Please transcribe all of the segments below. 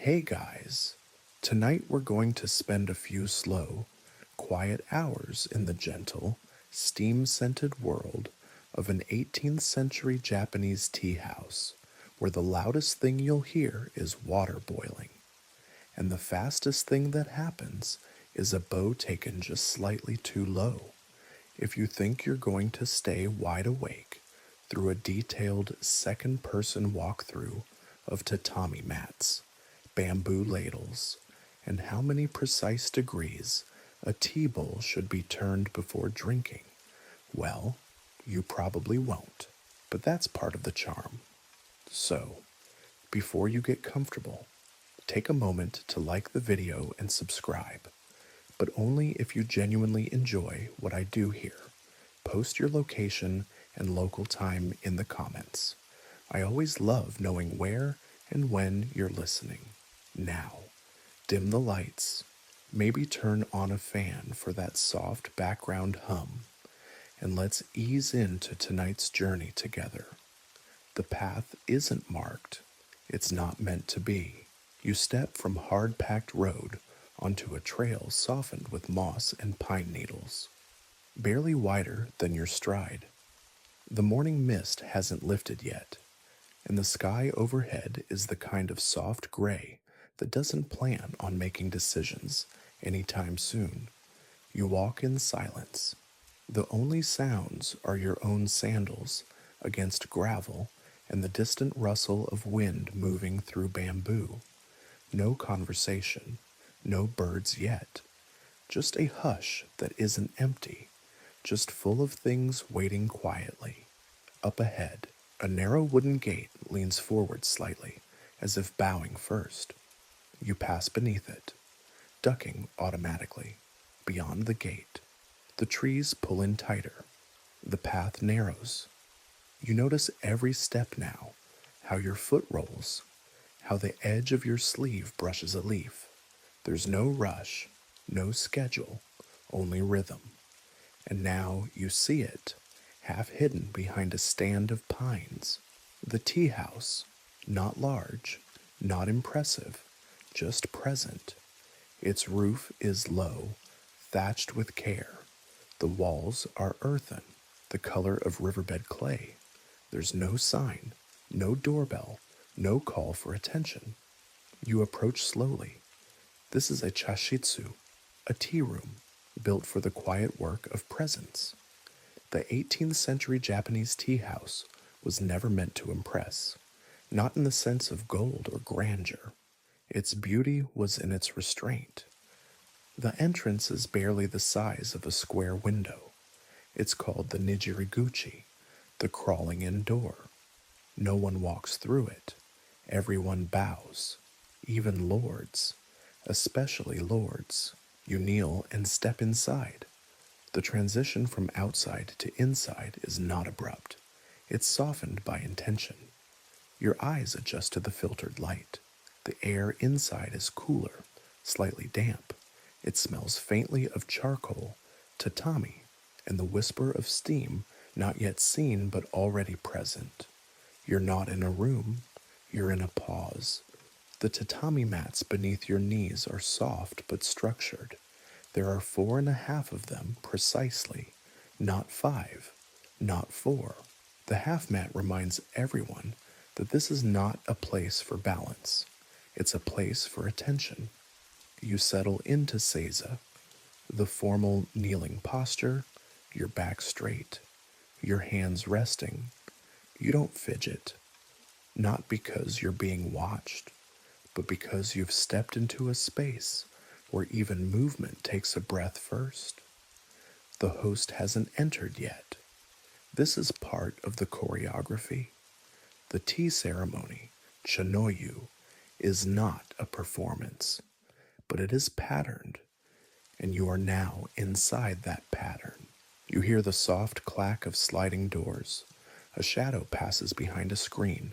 Hey guys, tonight we're going to spend a few slow, quiet hours in the gentle, steam-scented world of an 18th century Japanese tea house where the loudest thing you'll hear is water boiling, and the fastest thing that happens is a bow taken just slightly too low. If you think you're going to stay wide awake through a detailed second-person walkthrough of tatami mats, bamboo ladles, and how many precise degrees a tea bowl should be turned before drinking, well, you probably won't, but that's part of the charm. So, before you get comfortable, take a moment to like the video and subscribe, but only if you genuinely enjoy what I do here. Post your location and local time in the comments. I always love knowing where and when you're listening. Now, dim the lights, maybe turn on a fan for that soft background hum, and let's ease into tonight's journey together. The path isn't marked, it's not meant to be. You step from hard-packed road onto a trail softened with moss and pine needles, barely wider than your stride. The morning mist hasn't lifted yet, and the sky overhead is the kind of soft gray that doesn't plan on making decisions anytime soon. You walk in silence. The only sounds are your own sandals against gravel and the distant rustle of wind moving through bamboo. No conversation, no birds yet. Just a hush that isn't empty, just full of things waiting quietly. Up ahead, a narrow wooden gate leans forward slightly, as if bowing first. You pass beneath it, ducking automatically. Beyond the gate, the trees pull in tighter. The path narrows. You notice every step now, how your foot rolls, how the edge of your sleeve brushes a leaf. There's no rush, no schedule, only rhythm. And now you see it, half hidden behind a stand of pines. The tea house, not large, not impressive, just present. Its roof is low, thatched with care. The walls are earthen, the color of riverbed clay. There's no sign, no doorbell, no call for attention. You approach slowly. This is a chashitsu, a tea room, built for the quiet work of presence. The 18th century Japanese tea house was never meant to impress, not in the sense of gold or grandeur. Its beauty was in its restraint. The entrance is barely the size of a square window. It's called the nijiriguchi, the crawling in door. No one walks through it. Everyone bows, even lords, especially lords. You kneel and step inside. The transition from outside to inside is not abrupt. It's softened by intention. Your eyes adjust to the filtered light. The air inside is cooler, slightly damp. It smells faintly of charcoal, tatami, and the whisper of steam not yet seen but already present. You're not in a room, you're in a pause. The tatami mats beneath your knees are soft but structured. There are 4.5 of them precisely, not 5, not 4. The half mat reminds everyone that this is not a place for balance. It's a place for attention. You settle into seiza, the formal kneeling posture, your back straight, your hands resting. You don't fidget, not because you're being watched, but because you've stepped into a space where even movement takes a breath first. The host hasn't entered yet. This is part of the choreography. The tea ceremony, chanoyu, is not a performance, but it is patterned, and you are now inside that pattern. You hear the soft clack of sliding doors. A shadow passes behind a screen.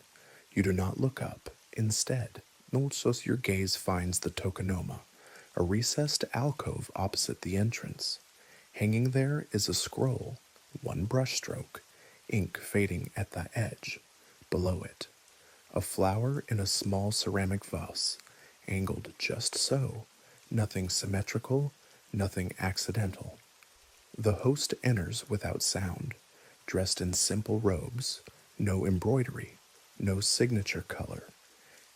You do not look up. Instead, your gaze finds the tokonoma, a recessed alcove opposite the entrance. Hanging there is a scroll, one brushstroke, ink fading at the edge. Below it, a flower in a small ceramic vase, angled just so, nothing symmetrical, nothing accidental. The host enters without sound, dressed in simple robes, no embroidery, no signature color.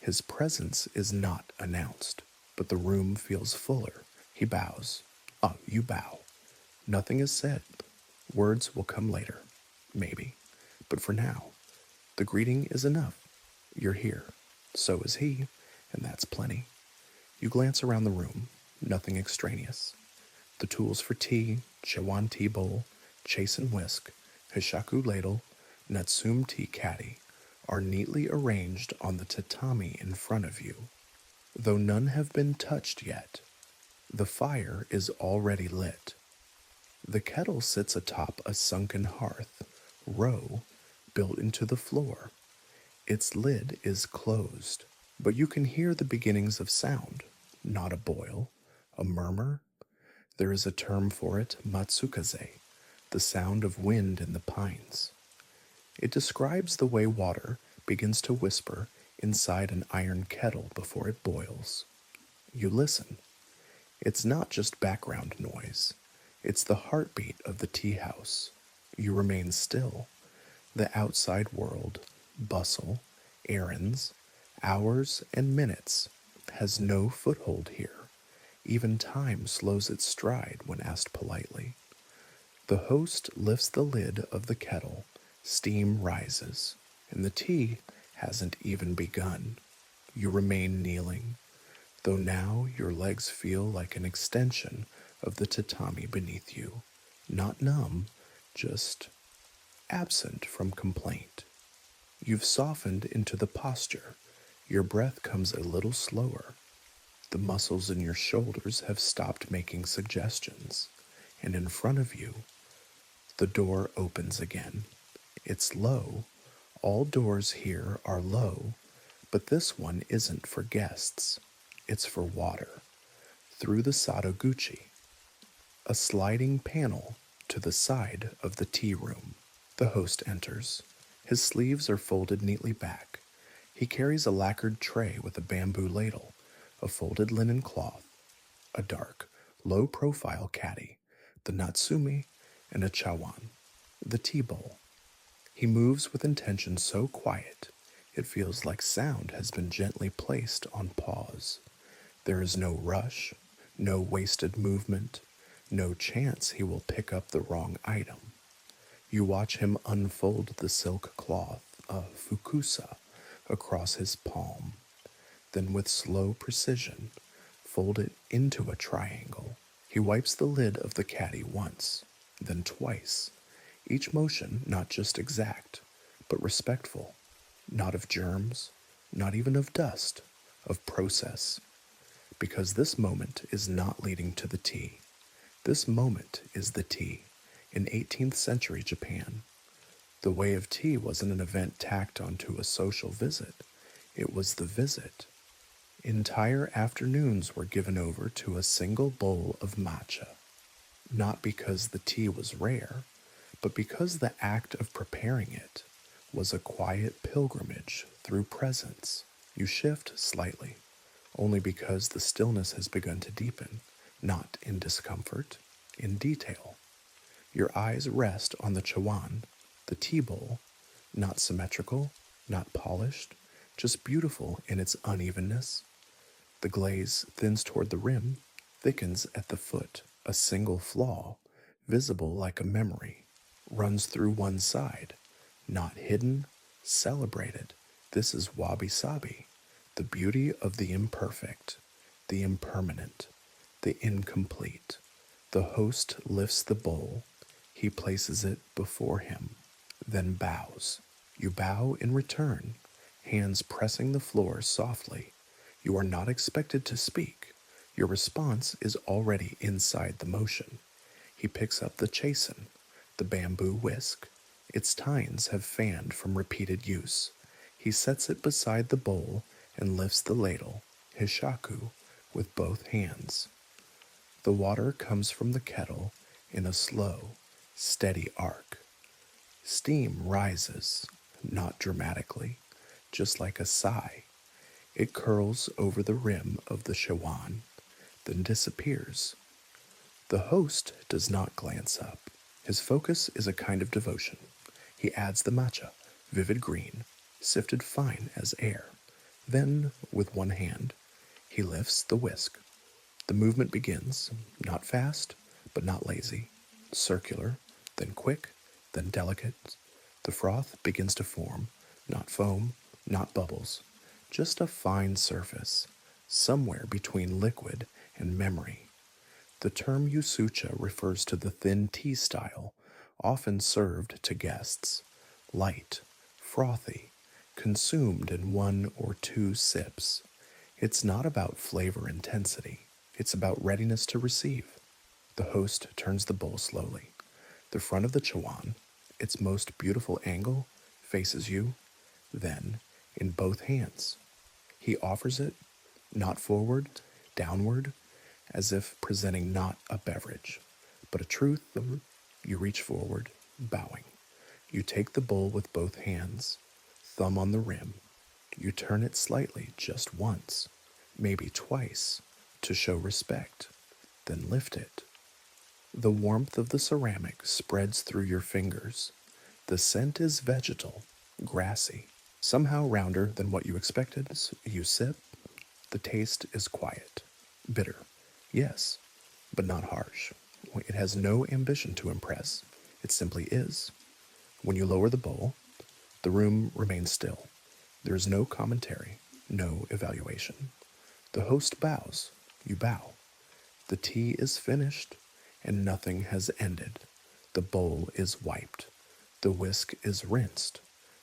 His presence is not announced, but the room feels fuller. He bows. Oh, you bow. Nothing is said. Words will come later, maybe. But for now, the greeting is enough. You're here. So is he, and that's plenty. You glance around the room, nothing extraneous. The tools for tea, chawan tea bowl, chase and whisk, hishaku ladle, natsume tea caddy, are neatly arranged on the tatami in front of you. Though none have been touched yet, the fire is already lit. The kettle sits atop a sunken hearth, row, built into the floor. Its lid is closed, but you can hear the beginnings of sound, not a boil, a murmur. There is a term for it, matsukaze, the sound of wind in the pines. It describes the way water begins to whisper inside an iron kettle before it boils. You listen. It's not just background noise. It's the heartbeat of the tea house. You remain still. The outside world, bustle, errands, hours and minutes, has no foothold here. Even time slows its stride when asked politely. The host lifts the lid of the kettle, steam rises, and the tea hasn't even begun. You remain kneeling, though now your legs feel like an extension of the tatami beneath you, not numb, just absent from complaint. You've softened into the posture. Your breath comes a little slower. The muscles in your shoulders have stopped making suggestions, and in front of you, the door opens again. It's low. All doors here are low, but this one isn't for guests. It's for water. Through the Sadaguchi, a sliding panel to the side of the tea room. The host enters. His sleeves are folded neatly back. He carries a lacquered tray with a bamboo ladle, a folded linen cloth, a dark, low-profile caddy, the natsume, and a chawan, the tea bowl. He moves with intention so quiet, it feels like sound has been gently placed on pause. There is no rush, no wasted movement, no chance he will pick up the wrong item. You watch him unfold the silk cloth, a fukusa, across his palm, then with slow precision, fold it into a triangle. He wipes the lid of the caddy once, then twice, each motion not just exact, but respectful, not of germs, not even of dust, of process. Because this moment is not leading to the tea. This moment is the tea in 18th century Japan. The way of tea wasn't an event tacked onto a social visit. It was the visit. Entire afternoons were given over to a single bowl of matcha. Not because the tea was rare, but because the act of preparing it was a quiet pilgrimage through presence. You shift slightly, only because the stillness has begun to deepen, not in discomfort, in detail. Your eyes rest on the chawan, the tea bowl, not symmetrical, not polished, just beautiful in its unevenness. The glaze thins toward the rim, thickens at the foot. A single flaw, visible like a memory, runs through one side, not hidden, celebrated. This is wabi-sabi, the beauty of the imperfect, the impermanent, the incomplete. The host lifts the bowl. He places it before him, then bows. You bow in return, hands pressing the floor softly. You are not expected to speak. Your response is already inside the motion. He picks up the chasen, the bamboo whisk. Its tines have fanned from repeated use. He sets it beside the bowl and lifts the ladle, hishaku, with both hands. The water comes from the kettle in a slow, steady arc. Steam rises, not dramatically, just like a sigh. It curls over the rim of the shawan, then disappears. The host does not glance up. His focus is a kind of devotion. He adds the matcha, vivid green, sifted fine as air. Then, with one hand, he lifts the whisk. The movement begins, not fast, but not lazy, circular, then quick, then delicate. The froth begins to form, not foam, not bubbles, just a fine surface, somewhere between liquid and memory. The term yusucha refers to the thin tea style, often served to guests, light, frothy, consumed in one or two sips. It's not about flavor intensity, it's about readiness to receive. The host turns the bowl slowly. The front of the chawan, its most beautiful angle, faces you, then, in both hands. He offers it, not forward, downward, as if presenting not a beverage, but a truth. You reach forward, bowing. You take the bowl with both hands, thumb on the rim. You turn it slightly just once, maybe twice, to show respect, then lift it. The warmth of the ceramic spreads through your fingers. The scent is vegetal, grassy, somehow rounder than what you expected. You sip. The taste is quiet, bitter, yes, but not harsh. It has no ambition to impress. It simply is. When you lower the bowl, the room remains still. There is no commentary, no evaluation. The host bows. You bow. The tea is finished, and nothing has ended. The bowl is wiped. The whisk is rinsed.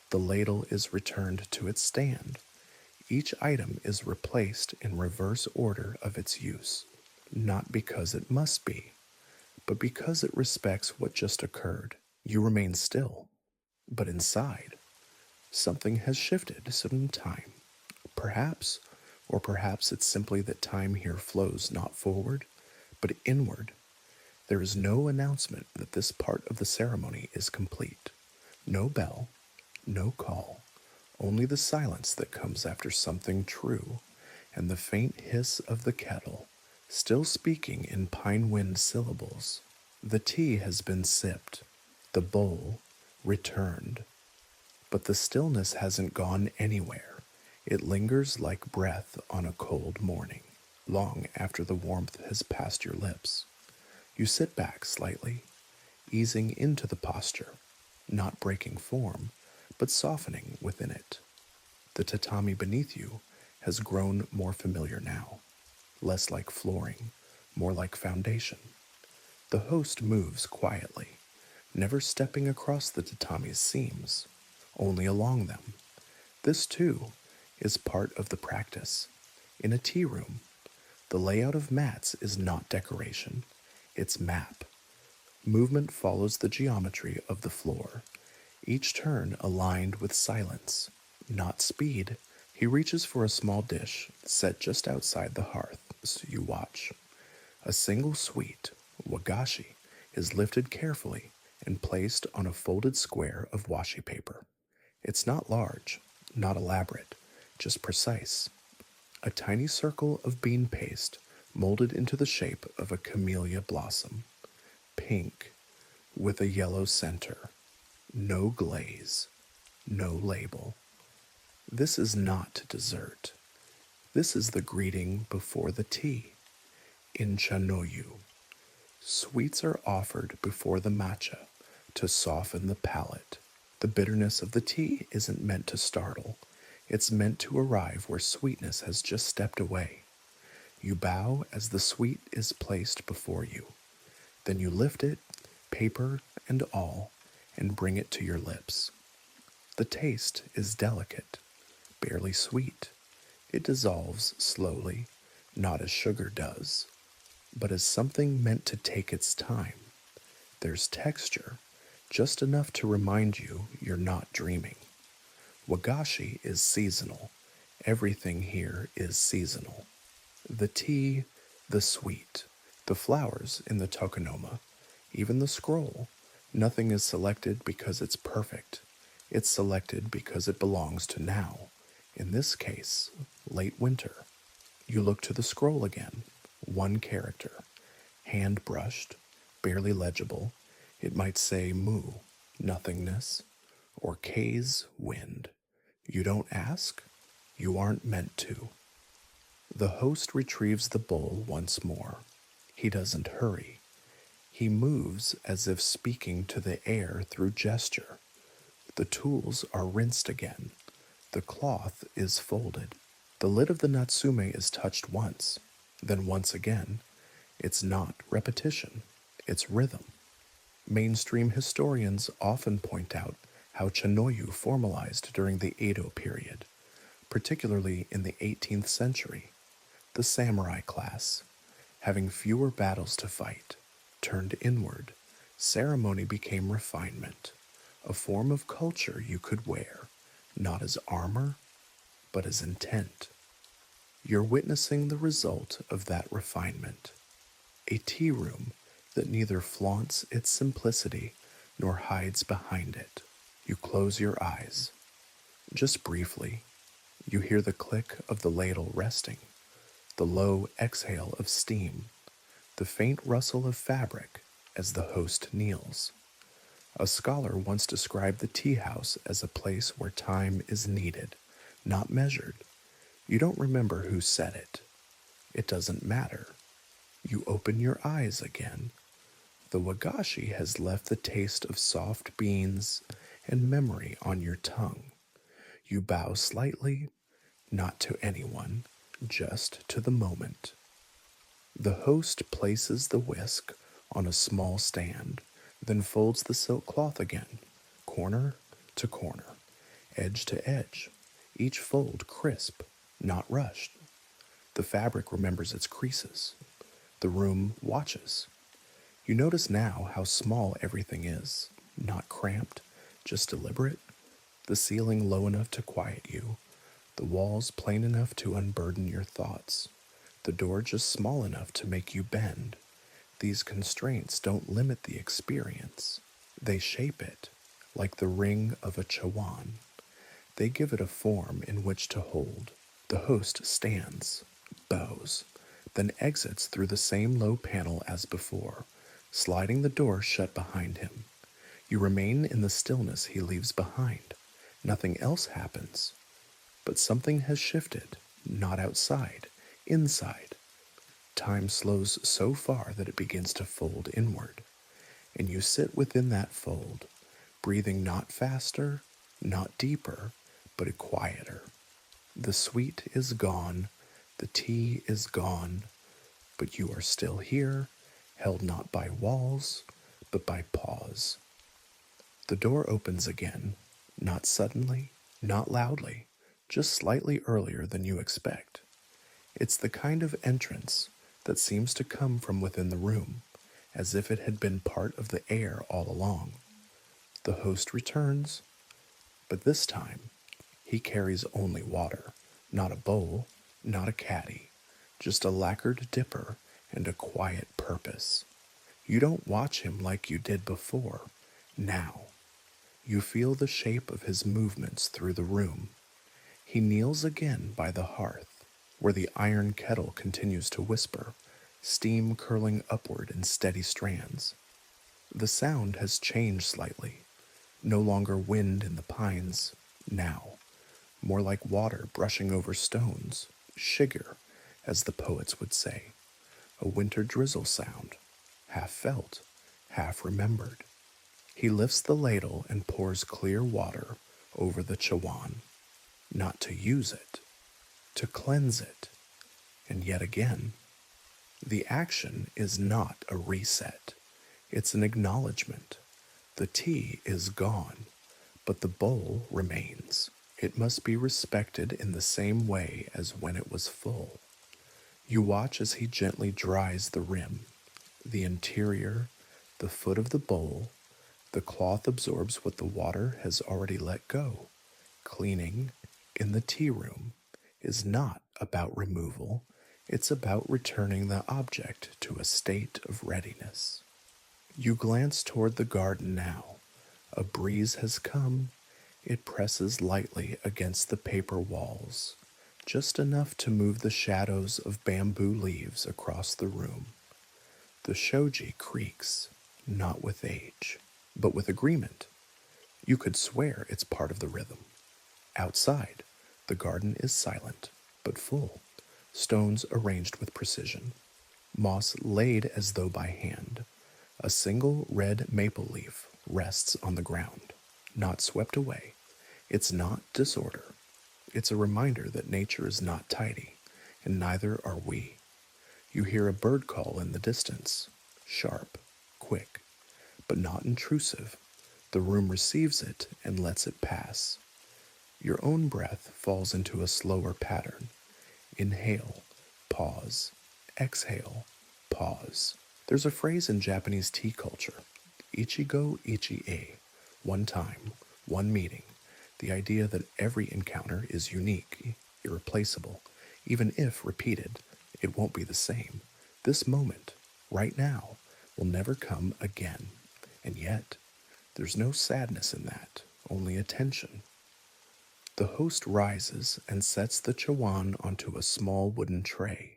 The ladle is returned to its stand. Each item is replaced in reverse order of its use, not because it must be, but because it respects what just occurred. You remain still, but inside, something has shifted some time. Perhaps, or perhaps it's simply that time here flows not forward, but inward. There is no announcement that this part of the ceremony is complete. No bell, no call, only the silence that comes after something true, and the faint hiss of the kettle, still speaking in pine wind syllables. The tea has been sipped, the bowl returned, but the stillness hasn't gone anywhere. It lingers like breath on a cold morning, long after the warmth has passed your lips. You sit back slightly, easing into the posture, not breaking form, but softening within it. The tatami beneath you has grown more familiar now, less like flooring, more like foundation. The host moves quietly, never stepping across the tatami's seams, only along them. This, too, is part of the practice. In a tea room, the layout of mats is not decoration, it's map. Movement follows the geometry of the floor, each turn aligned with silence, not speed. He reaches for a small dish set just outside the hearth, so you watch. A single sweet, wagashi, is lifted carefully and placed on a folded square of washi paper. It's not large, not elaborate, just precise. A tiny circle of bean paste molded into the shape of a camellia blossom, pink, with a yellow center. No glaze, no label. This is not dessert. This is the greeting before the tea. In chanoyu, sweets are offered before the matcha to soften the palate. The bitterness of the tea isn't meant to startle. It's meant to arrive where sweetness has just stepped away. You bow as the sweet is placed before you. Then you lift it, paper and all, and bring it to your lips. The taste is delicate, barely sweet. It dissolves slowly, not as sugar does, but as something meant to take its time. There's texture, just enough to remind you you're not dreaming. Wagashi is seasonal. Everything here is seasonal. The tea, the sweet, the flowers in the tokonoma, even the scroll. Nothing is selected because it's perfect. It's selected because it belongs to now. In this case, late winter. You look to the scroll again. One character, hand brushed, barely legible. It might say moo, nothingness, or K's wind. You don't ask, you aren't meant to. The host retrieves the bowl once more. He doesn't hurry. He moves as if speaking to the air through gesture. The tools are rinsed again. The cloth is folded. The lid of the Natsume is touched once, then once again. It's not repetition, it's rhythm. Mainstream historians often point out how Chanoyu formalized during the Edo period, particularly in the 18th century. The samurai class, having fewer battles to fight, turned inward. Ceremony became refinement, a form of culture you could wear, not as armor, but as intent. You're witnessing the result of that refinement. A tea room that neither flaunts its simplicity nor hides behind it. You close your eyes. Just briefly, you hear the click of the ladle resting, the low exhale of steam, the faint rustle of fabric as the host kneels. A scholar once described the tea house as a place where time is needed, not measured. You don't remember who said it. It doesn't matter. You open your eyes again. The wagashi has left the taste of soft beans and memory on your tongue. You bow slightly, not to anyone, just to the moment. The host places the whisk on a small stand, then folds the silk cloth again, corner to corner, edge to edge, each fold crisp, not rushed. The fabric remembers its creases. The room watches. You notice now how small everything is, not cramped, just deliberate. The ceiling low enough to quiet you, the walls plain enough to unburden your thoughts, the door just small enough to make you bend. These constraints don't limit the experience. They shape it, like the ring of a chawan. They give it a form in which to hold. The host stands, bows, then exits through the same low panel as before, sliding the door shut behind him. You remain in the stillness he leaves behind. Nothing else happens. But something has shifted, not outside, inside. Time slows so far that it begins to fold inward, and you sit within that fold, breathing not faster, not deeper, but quieter. The sweet is gone, the tea is gone, but you are still here, held not by walls, but by pause. The door opens again, not suddenly, not loudly, just slightly earlier than you expect. It's the kind of entrance that seems to come from within the room, as if it had been part of the air all along. The host returns, but this time he carries only water, not a bowl, not a caddy, just a lacquered dipper and a quiet purpose. You don't watch him like you did before. Now, you feel the shape of his movements through the room. He kneels again by the hearth, where the iron kettle continues to whisper, steam curling upward in steady strands. The sound has changed slightly. No longer wind in the pines, now more like water brushing over stones, shiger, as the poets would say, a winter drizzle sound, half felt, half remembered. He lifts the ladle and pours clear water over the chawan, not to use it, to cleanse it, and yet again. The action is not a reset, it's an acknowledgement. The tea is gone, but the bowl remains. It must be respected in the same way as when it was full. You watch as he gently dries the rim, the interior, the foot of the bowl. The cloth absorbs what the water has already let go. Cleaning, in the tea room, is not about removal, it's about returning the object to a state of readiness. You glance toward the garden now. A breeze has come. It presses lightly against the paper walls. just enough to move the shadows of bamboo leaves across the room. The shoji creaks, not with age, but with agreement. You could swear it's part of the rhythm. Outside, the garden is silent, but full, stones arranged with precision, moss laid as though by hand. A single red maple leaf rests on the ground, not swept away. It's not disorder. It's a reminder that nature is not tidy, and neither are we. You hear a bird call in the distance, sharp, quick, but not intrusive. The room receives it and lets it pass. Your own breath falls into a slower pattern. Inhale, pause, exhale, pause. There's a phrase in Japanese tea culture, ichigo ichi-e, one time, one meeting. The idea that every encounter is unique, irreplaceable. Even if repeated, it won't be the same. This moment, right now, will never come again. And yet, there's no sadness in that, only attention. The host rises and sets the chawan onto a small wooden tray.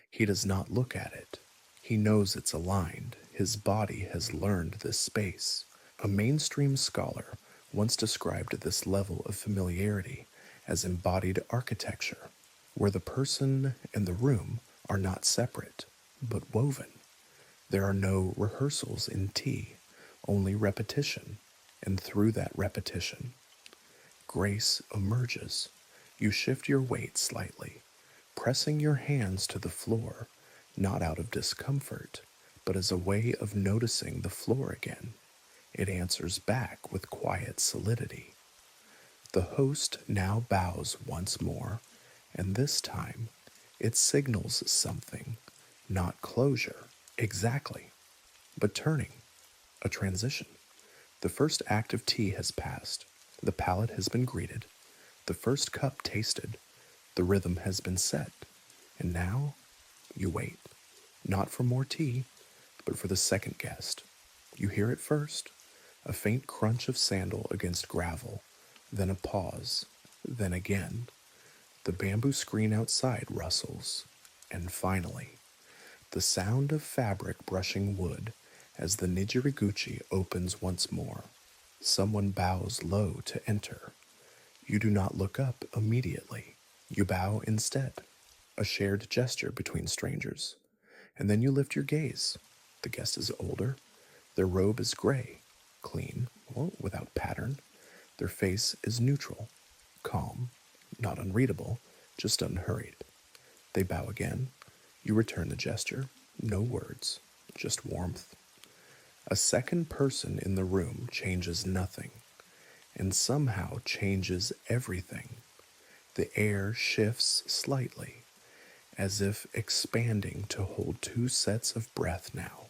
He does not look at it. He knows it's aligned. His body has learned this space. A mainstream scholar once described this level of familiarity as embodied architecture, where the person and the room are not separate, but woven. There are no rehearsals in tea, only repetition, and through that repetition, grace emerges. You shift your weight slightly, pressing your hands to the floor, not out of discomfort, but as a way of noticing the floor again. It answers back with quiet solidity. The host now bows once more, and this time it signals something, not closure, exactly, but turning, a transition. The first act of tea has passed. The palate has been greeted. The first cup tasted. The rhythm has been set. And now you wait, not for more tea, but for the second guest. You hear it first, a faint crunch of sandal against gravel, then a pause, then again. The bamboo screen outside rustles, and finally, the sound of fabric brushing wood as the nijiriguchi opens once more. Someone bows low to enter. You do not look up immediately. You bow instead, a shared gesture between strangers. And then you lift your gaze. The guest is older. Their robe is gray, clean, well, without pattern. Their face is neutral, calm, not unreadable, just unhurried. They bow again. You return the gesture. No words, just warmth. A second person in the room changes nothing, and somehow changes everything. The air shifts slightly, as if expanding to hold two sets of breath now.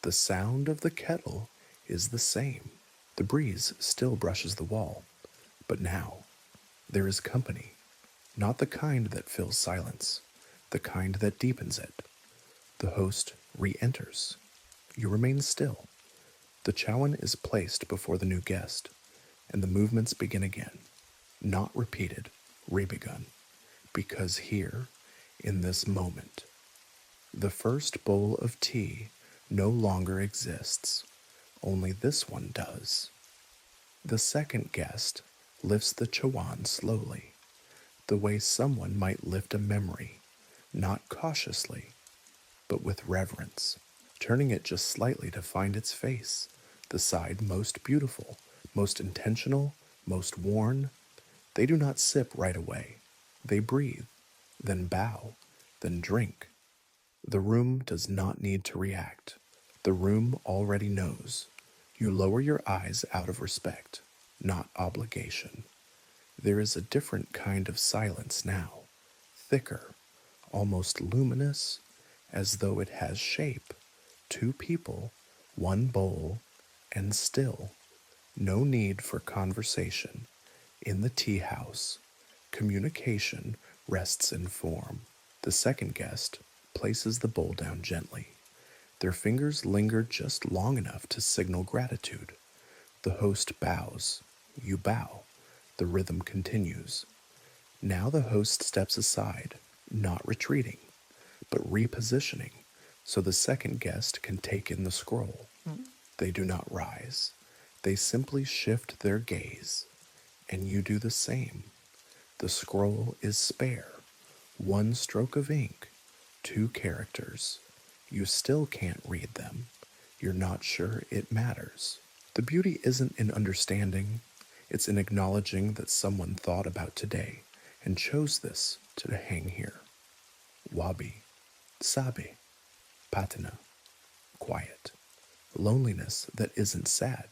The sound of the kettle is the same. The breeze still brushes the wall, but now there is company, not the kind that fills silence, the kind that deepens it. The host re-enters. You remain still. The chawan is placed before the new guest, and the movements begin again, not repeated, re-begun, because here, in this moment, the first bowl of tea no longer exists, only this one does. The second guest lifts the chawan slowly, the way someone might lift a memory, not cautiously, but with reverence, turning it just slightly to find its face, the side most beautiful, most intentional, most worn. They do not sip right away. They breathe, then bow, then drink. The room does not need to react. The room already knows. You lower your eyes out of respect, not obligation. There is a different kind of silence now, thicker, almost luminous, as though it has shape. Two people, one bowl, and still. No need for conversation. In the tea house, communication rests in form. The second guest places the bowl down gently. Their fingers linger just long enough to signal gratitude. The host bows. You bow. The rhythm continues. Now the host steps aside, not retreating, but repositioning so the second guest can take in the scroll. They do not rise. They simply shift their gaze, and you do the same. The scroll is spare. One stroke of ink, two characters. You still can't read them. You're not sure it matters. The beauty isn't in understanding, it's in acknowledging that someone thought about today and chose this to hang here. Wabi, sabi, patina, quiet. Loneliness that isn't sad.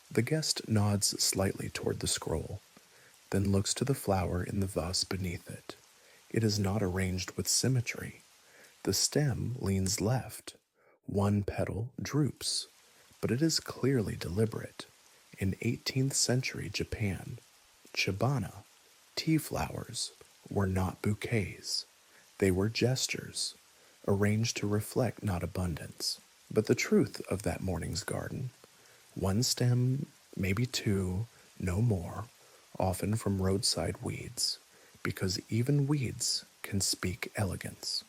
The guest nods slightly toward the scroll, then looks to the flower in the vase beneath it. It is not arranged with symmetry. The stem leans left. One petal droops, but it is clearly deliberate. In 18th century Japan, chibana, tea flowers, were not bouquets. They were gestures, arranged to reflect not abundance, but the truth of that morning's garden. One stem, maybe two, no more, often from roadside weeds, because even weeds can speak elegance.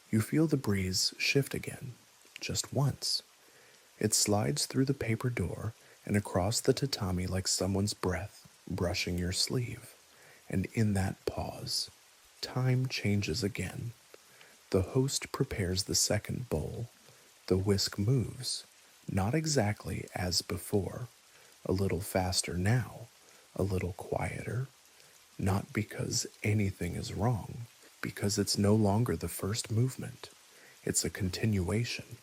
You feel the breeze shift again, just once. It slides through the paper door and across the tatami like someone's breath brushing your sleeve. And in that pause, time changes again. The host prepares the second bowl. The whisk moves, not exactly as before, a little faster now, a little quieter, not because anything is wrong, because it's no longer the first movement. It's a continuation.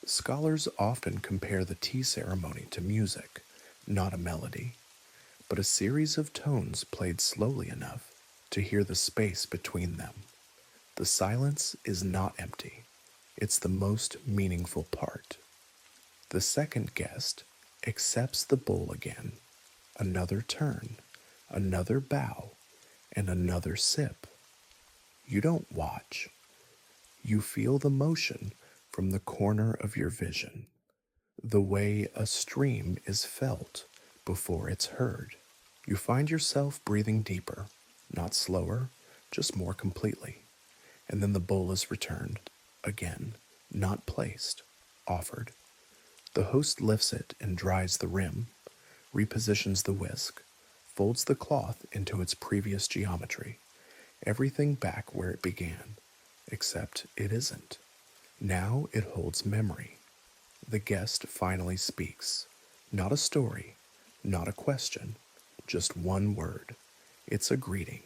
Scholars often compare the tea ceremony to music, not a melody, but a series of tones played slowly enough to hear the space between them. The silence is not empty. It's the most meaningful part. The second guest accepts the bowl again. Another turn, another bow, and another sip. You don't watch. You feel the motion from the corner of your vision, the way a stream is felt before it's heard. You find yourself breathing deeper, not slower, just more completely. And then the bowl is returned, again, not placed, offered. The host lifts it and dries the rim, repositions the whisk, folds the cloth into its previous geometry, everything back where it began, except it isn't. Now it holds memory. The guest finally speaks. Not a story, not a question, just one word. It's a greeting,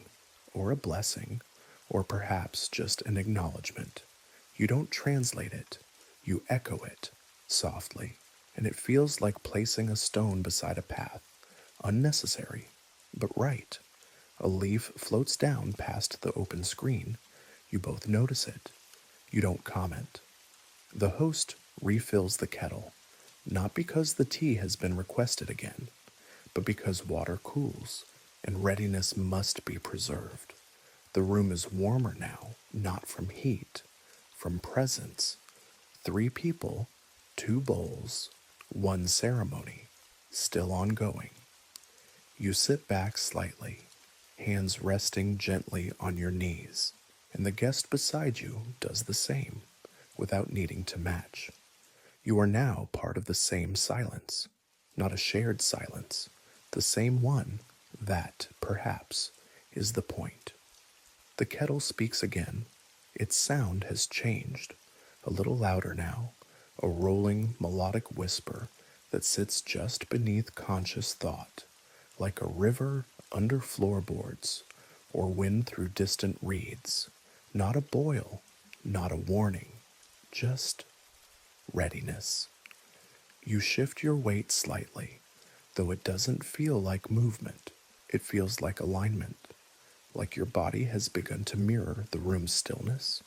or a blessing, or perhaps just an acknowledgement. You don't translate it, you echo it, softly, and it feels like placing a stone beside a path. Unnecessary, but right. A leaf floats down past the open screen. You both notice it. You don't comment. The host refills the kettle, not because the tea has been requested again, but because water cools and readiness must be preserved. The room is warmer now, not from heat, from presence. 3 people, 2 bowls, 1 ceremony, still ongoing. You sit back slightly, hands resting gently on your knees, and the guest beside you does the same, without needing to match. You are now part of the same silence, not a shared silence, the same one that, perhaps, is the point. The kettle speaks again. Its sound has changed, a little louder now, a rolling, melodic whisper that sits just beneath conscious thought, like a river under floorboards or wind through distant reeds. Not a boil, not a warning, just readiness. You shift your weight slightly, though it doesn't feel like movement. It feels like alignment, like your body has begun to mirror the room's stillness.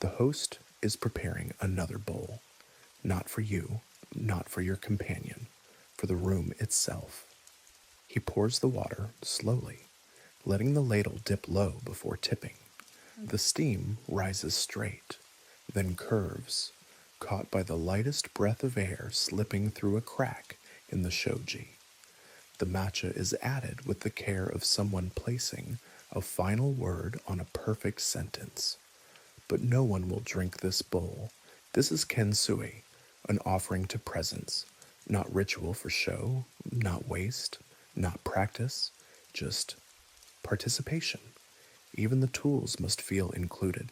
The host is preparing another bowl, not for you, not for your companion, for the room itself. He pours the water slowly, letting the ladle dip low before tipping. The steam rises straight, then curves, caught by the lightest breath of air slipping through a crack in the shoji. The matcha is added with the care of someone placing a final word on a perfect sentence. But no one will drink this bowl. This is kensui, an offering to presence, not ritual for show, not waste, not practice, just participation. Even the tools must feel included.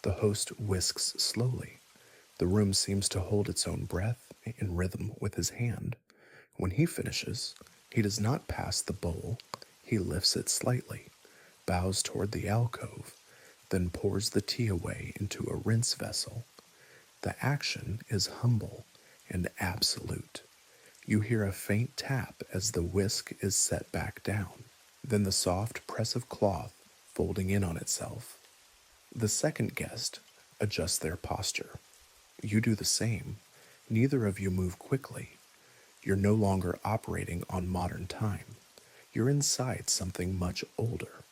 The host whisks slowly. The room seems to hold its own breath in rhythm with his hand. When he finishes, he does not pass the bowl. He lifts it slightly, bows toward the alcove, then pours the tea away into a rinse vessel. The action is humble and absolute. You hear a faint tap as the whisk is set back down, then the soft press of cloth folding in on itself. The second guest adjusts their posture. You do the same. Neither of you move quickly. You're no longer operating on modern time. You're inside something much older.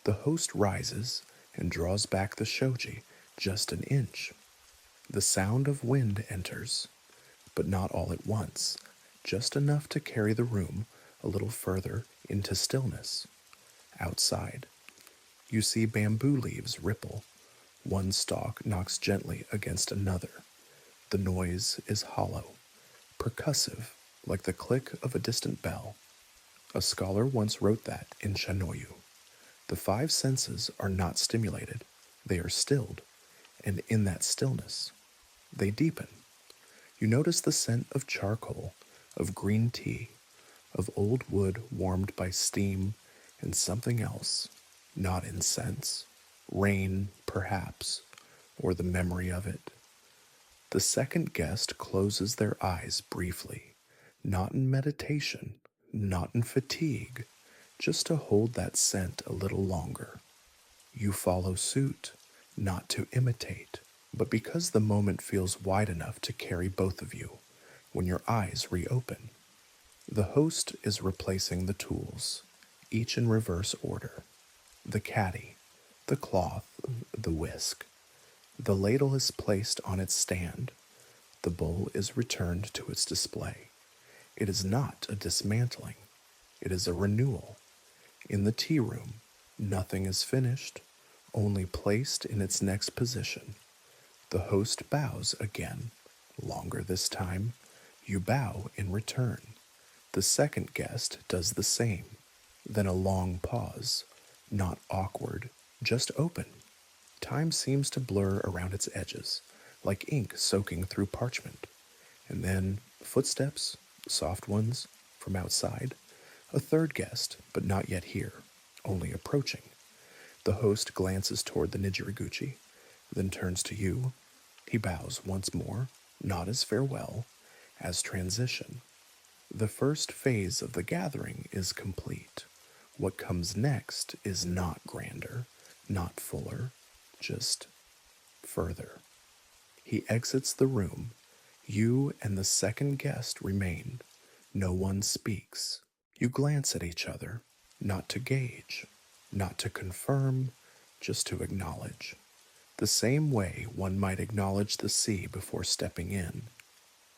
The host rises and draws back the shoji just an inch. The sound of wind enters, but not all at once, just enough to carry the room a little further into stillness. Outside, you see bamboo leaves ripple. One stalk knocks gently against another. The noise is hollow, percussive, like the click of a distant bell. A scholar once wrote that in Shanoyu. The five senses are not stimulated, they are stilled, and in that stillness, they deepen. You notice the scent of charcoal, of green tea, of old wood warmed by steam, and something else, not incense, rain, perhaps, or the memory of it. The second guest closes their eyes briefly, not in meditation, not in fatigue, just to hold that scent a little longer. You follow suit, not to imitate, but because the moment feels wide enough to carry both of you. When your eyes reopen, the host is replacing the tools, each in reverse order. The caddy, the cloth, the whisk. The ladle is placed on its stand. The bowl is returned to its display. It is not a dismantling, it is a renewal. In the tea room, nothing is finished, only placed in its next position. The host bows again, longer this time. You bow in return. The second guest does the same. Then a long pause, not awkward, just open. Time seems to blur around its edges, like ink soaking through parchment. And then footsteps, soft ones, from outside. A third guest, but not yet here, only approaching. The host glances toward the Nijiriguchi, then turns to you. He bows once more, not as farewell, as transition. The first phase of the gathering is complete. What comes next is not grander, not fuller, just further. He exits the room. You and the second guest remain. No one speaks. You glance at each other, not to gauge, not to confirm, just to acknowledge. The same way one might acknowledge the sea before stepping in.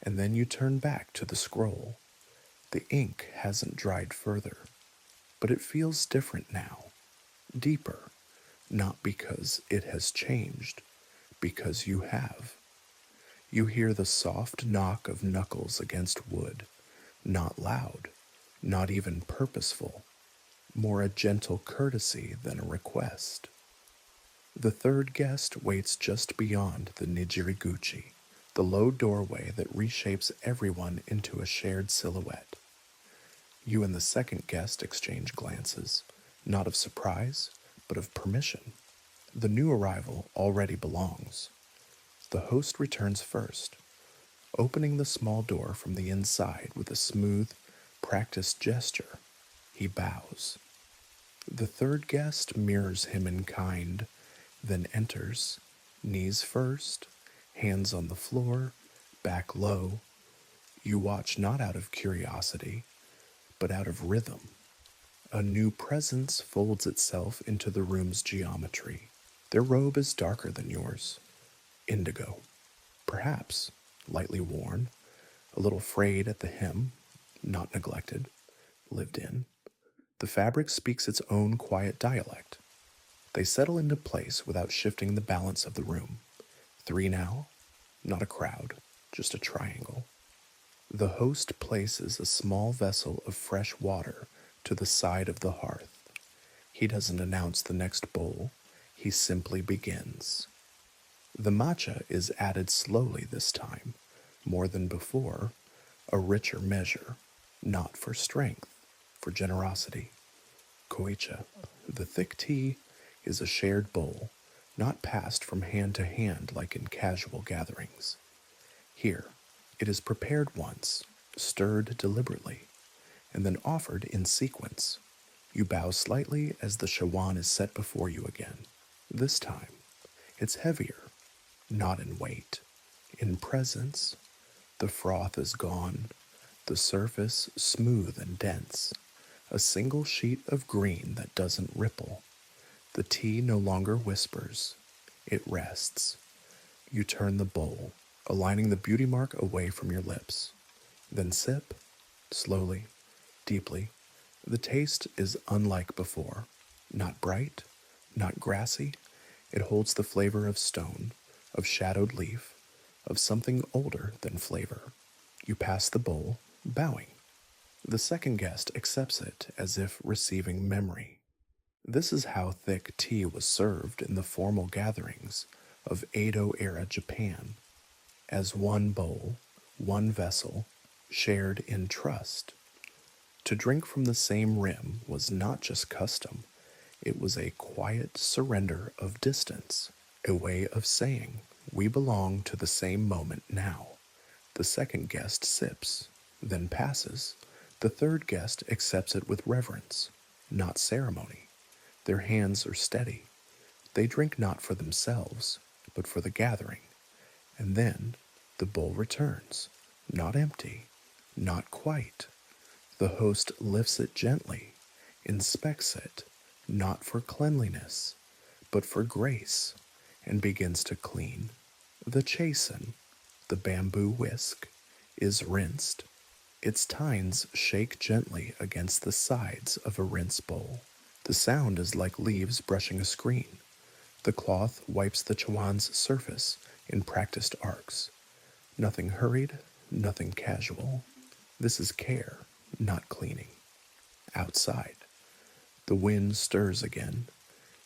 And then you turn back to the scroll. The ink hasn't dried further, but it feels different now, deeper, not because it has changed, because you have. You hear the soft knock of knuckles against wood, not loud, not even purposeful, more a gentle courtesy than a request. The third guest waits just beyond the Nijiriguchi, the low doorway that reshapes everyone into a shared silhouette. You and the second guest exchange glances, not of surprise, but of permission. The new arrival already belongs. The host returns first, opening the small door from the inside with a smooth, practiced gesture. He bows. The third guest mirrors him in kind, then enters, knees first, hands on the floor, back low. You watch not out of curiosity, but out of rhythm. A new presence folds itself into the room's geometry. Their robe is darker than yours, indigo, perhaps lightly worn, a little frayed at the hem, not neglected, lived in. The fabric speaks its own quiet dialect. They settle into place without shifting the balance of the room. 3 now, not a crowd, just a triangle. The host places a small vessel of fresh water to the side of the hearth. He doesn't announce the next bowl, he simply begins. The matcha is added slowly this time, more than before, a richer measure, not for strength, for generosity. Koicha, the thick tea, is a shared bowl, not passed from hand to hand like in casual gatherings. Here, it is prepared once, stirred deliberately, and then offered in sequence. You bow slightly as the shawan is set before you again. This time, it's heavier, not in weight, in presence. The froth is gone, the surface smooth and dense, a single sheet of green that doesn't ripple. The tea no longer whispers, it rests. You turn the bowl, aligning the beauty mark away from your lips. Then sip, slowly, deeply. The taste is unlike before. Not bright, not grassy. It holds the flavor of stone, of shadowed leaf, of something older than flavor. You pass the bowl, bowing. The second guest accepts it as if receiving memory. This is how thick tea was served in the formal gatherings of Edo-era Japan, as one bowl, one vessel, shared in trust. To drink from the same rim was not just custom, it was a quiet surrender of distance, a way of saying, we belong to the same moment now. The second guest sips, then passes. The third guest accepts it with reverence, not ceremony. Their hands are steady. They drink not for themselves, but for the gathering. And then the bowl returns, not empty, not quite. The host lifts it gently, inspects it, not for cleanliness, but for grace, and begins to clean. The chasen, the bamboo whisk, is rinsed. Its tines shake gently against the sides of a rinse bowl. The sound is like leaves brushing a screen. The cloth wipes the chawan's surface in practiced arcs. Nothing hurried, nothing casual. This is care, not cleaning. Outside, the wind stirs again.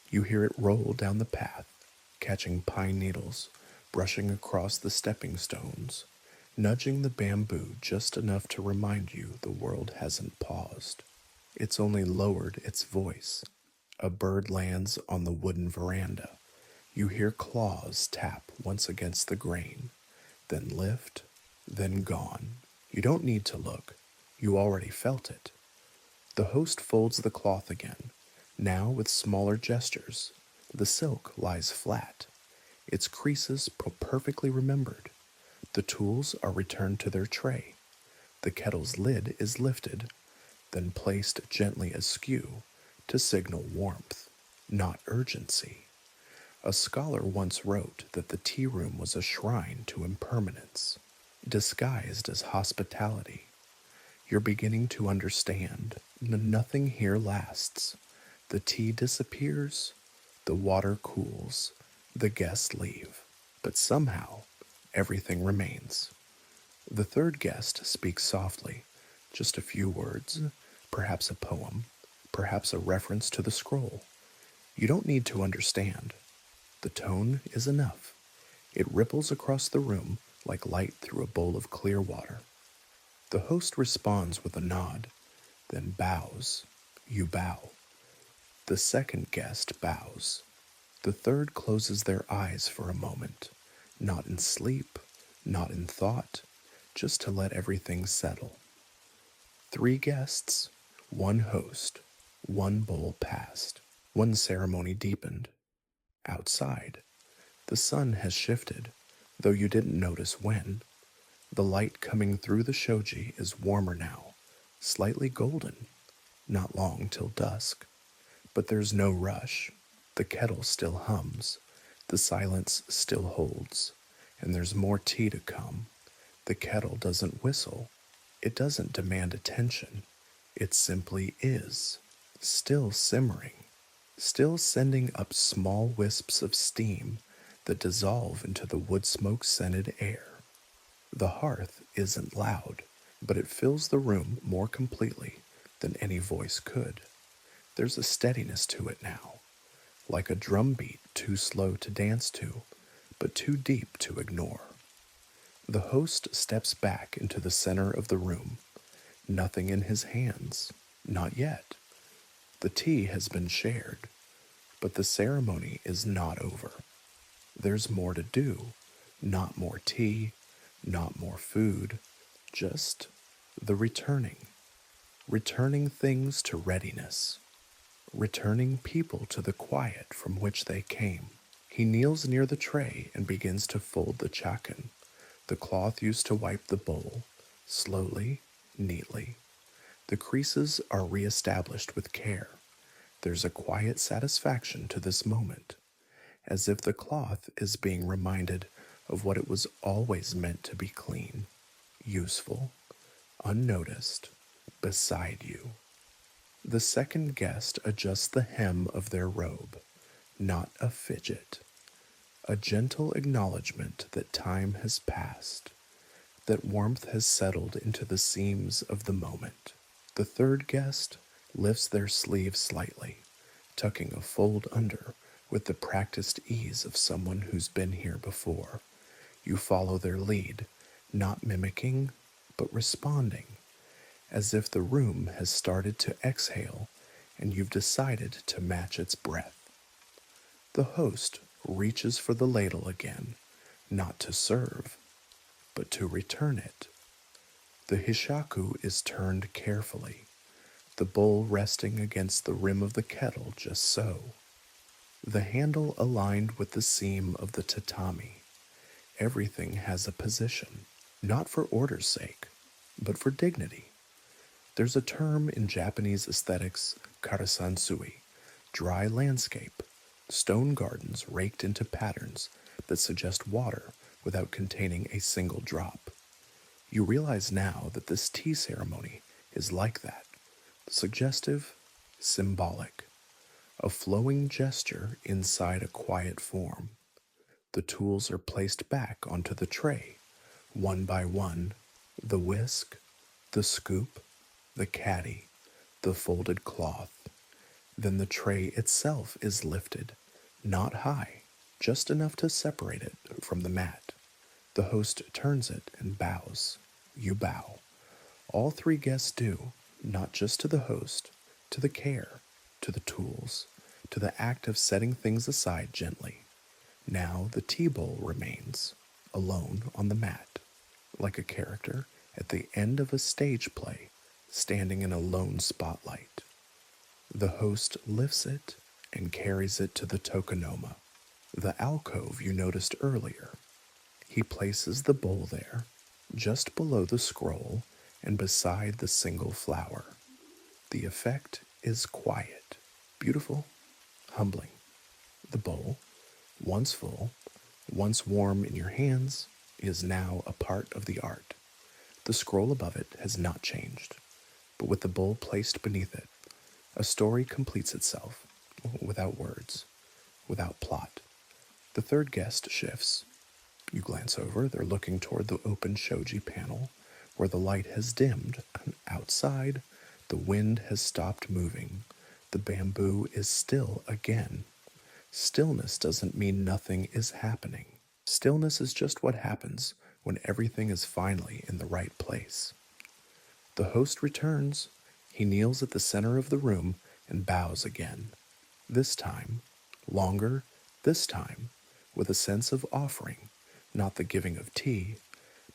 You hear it roll down the path, catching pine needles, brushing across the stepping stones, nudging the bamboo just enough to remind you the world hasn't paused. It's only lowered its voice. A bird lands on the wooden veranda. You hear claws tap once against the grain, then lift, then gone. You don't need to look. You already felt it. The host folds the cloth again, now with smaller gestures. The silk lies flat, its creases perfectly remembered. The tools are returned to their tray. The kettle's lid is lifted, then placed gently askew to signal warmth, not urgency. A scholar once wrote that the tea room was a shrine to impermanence, disguised as hospitality. You're beginning to understand. Nothing here lasts. The tea disappears, the water cools, the guests leave, but somehow everything remains. The third guest speaks softly, just a few words, perhaps a poem, perhaps a reference to the scroll. You don't need to understand. The tone is enough. It ripples across the room like light through a bowl of clear water. The host responds with a nod, then bows. You bow. The second guest bows. The third closes their eyes for a moment, not in sleep, not in thought, just to let everything settle. 3 guests, 1 host, 1 bowl passed, 1 ceremony deepened. Outside, the sun has shifted, though you didn't notice when. The light coming through the shoji is warmer now, slightly golden, not long till dusk. But there's no rush. The kettle still hums, the silence still holds, and there's more tea to come. The kettle doesn't whistle, it doesn't demand attention, it simply is. still simmering, still sending up small wisps of steam that dissolve into the wood smoke scented air. The hearth isn't loud, but it fills the room more completely than any voice could. There's a steadiness to it now, like a drum beat too slow to dance to, but too deep to ignore. The host steps back into the center of the room, nothing in his hands, not yet. The tea has been shared, but the ceremony is not over. There's more to do, not more tea, not more food, just the returning things to readiness, returning people to the quiet from which they came. He kneels near the tray and begins to fold the chakan, the cloth used to wipe the bowl, slowly, neatly. The creases are reestablished with care. There's a quiet satisfaction to this moment, as if the cloth is being reminded of what it was always meant to be: clean, useful, unnoticed, beside you. The second guest adjusts the hem of their robe, not a fidget, a gentle acknowledgement that time has passed, that warmth has settled into the seams of the moment. The third guest lifts their sleeve slightly, tucking a fold under with the practiced ease of someone who's been here before. You follow their lead, not mimicking, but responding, as if the room has started to exhale and you've decided to match its breath. The host reaches for the ladle again, not to serve, but to return it. The hishaku is turned carefully, the bowl resting against the rim of the kettle just so. The handle aligned with the seam of the tatami. Everything has a position, not for order's sake, but for dignity. There's a term in Japanese aesthetics, karasansui, dry landscape, stone gardens raked into patterns that suggest water without containing a single drop. You realize now that this tea ceremony is like that, suggestive, symbolic, a flowing gesture inside a quiet form. The tools are placed back onto the tray, one by one: the whisk, the scoop, the caddy, the folded cloth. Then the tray itself is lifted, not high, just enough to separate it from the mat. The host turns it and bows. You bow. All three guests do, not just to the host, to the care, to the tools, to the act of setting things aside gently. Now the tea bowl remains, alone on the mat, like a character at the end of a stage play, standing in a lone spotlight. The host lifts it and carries it to the tokonoma, the alcove you noticed earlier. He places the bowl there, just below the scroll and beside the single flower. The effect is quiet, beautiful, humbling. The bowl, once full, once warm in your hands, is now a part of the art. The scroll above it has not changed, but with the bowl placed beneath it, a story completes itself, without words, without plot. The third guest shifts. You glance over, they're looking toward the open shoji panel, where the light has dimmed. Outside, the wind has stopped moving. The bamboo is still again. Stillness doesn't mean nothing is happening. Stillness is just what happens when everything is finally in the right place. The host returns. He kneels at the center of the room and bows again. This time, longer, this time, with a sense of offering, not the giving of tea,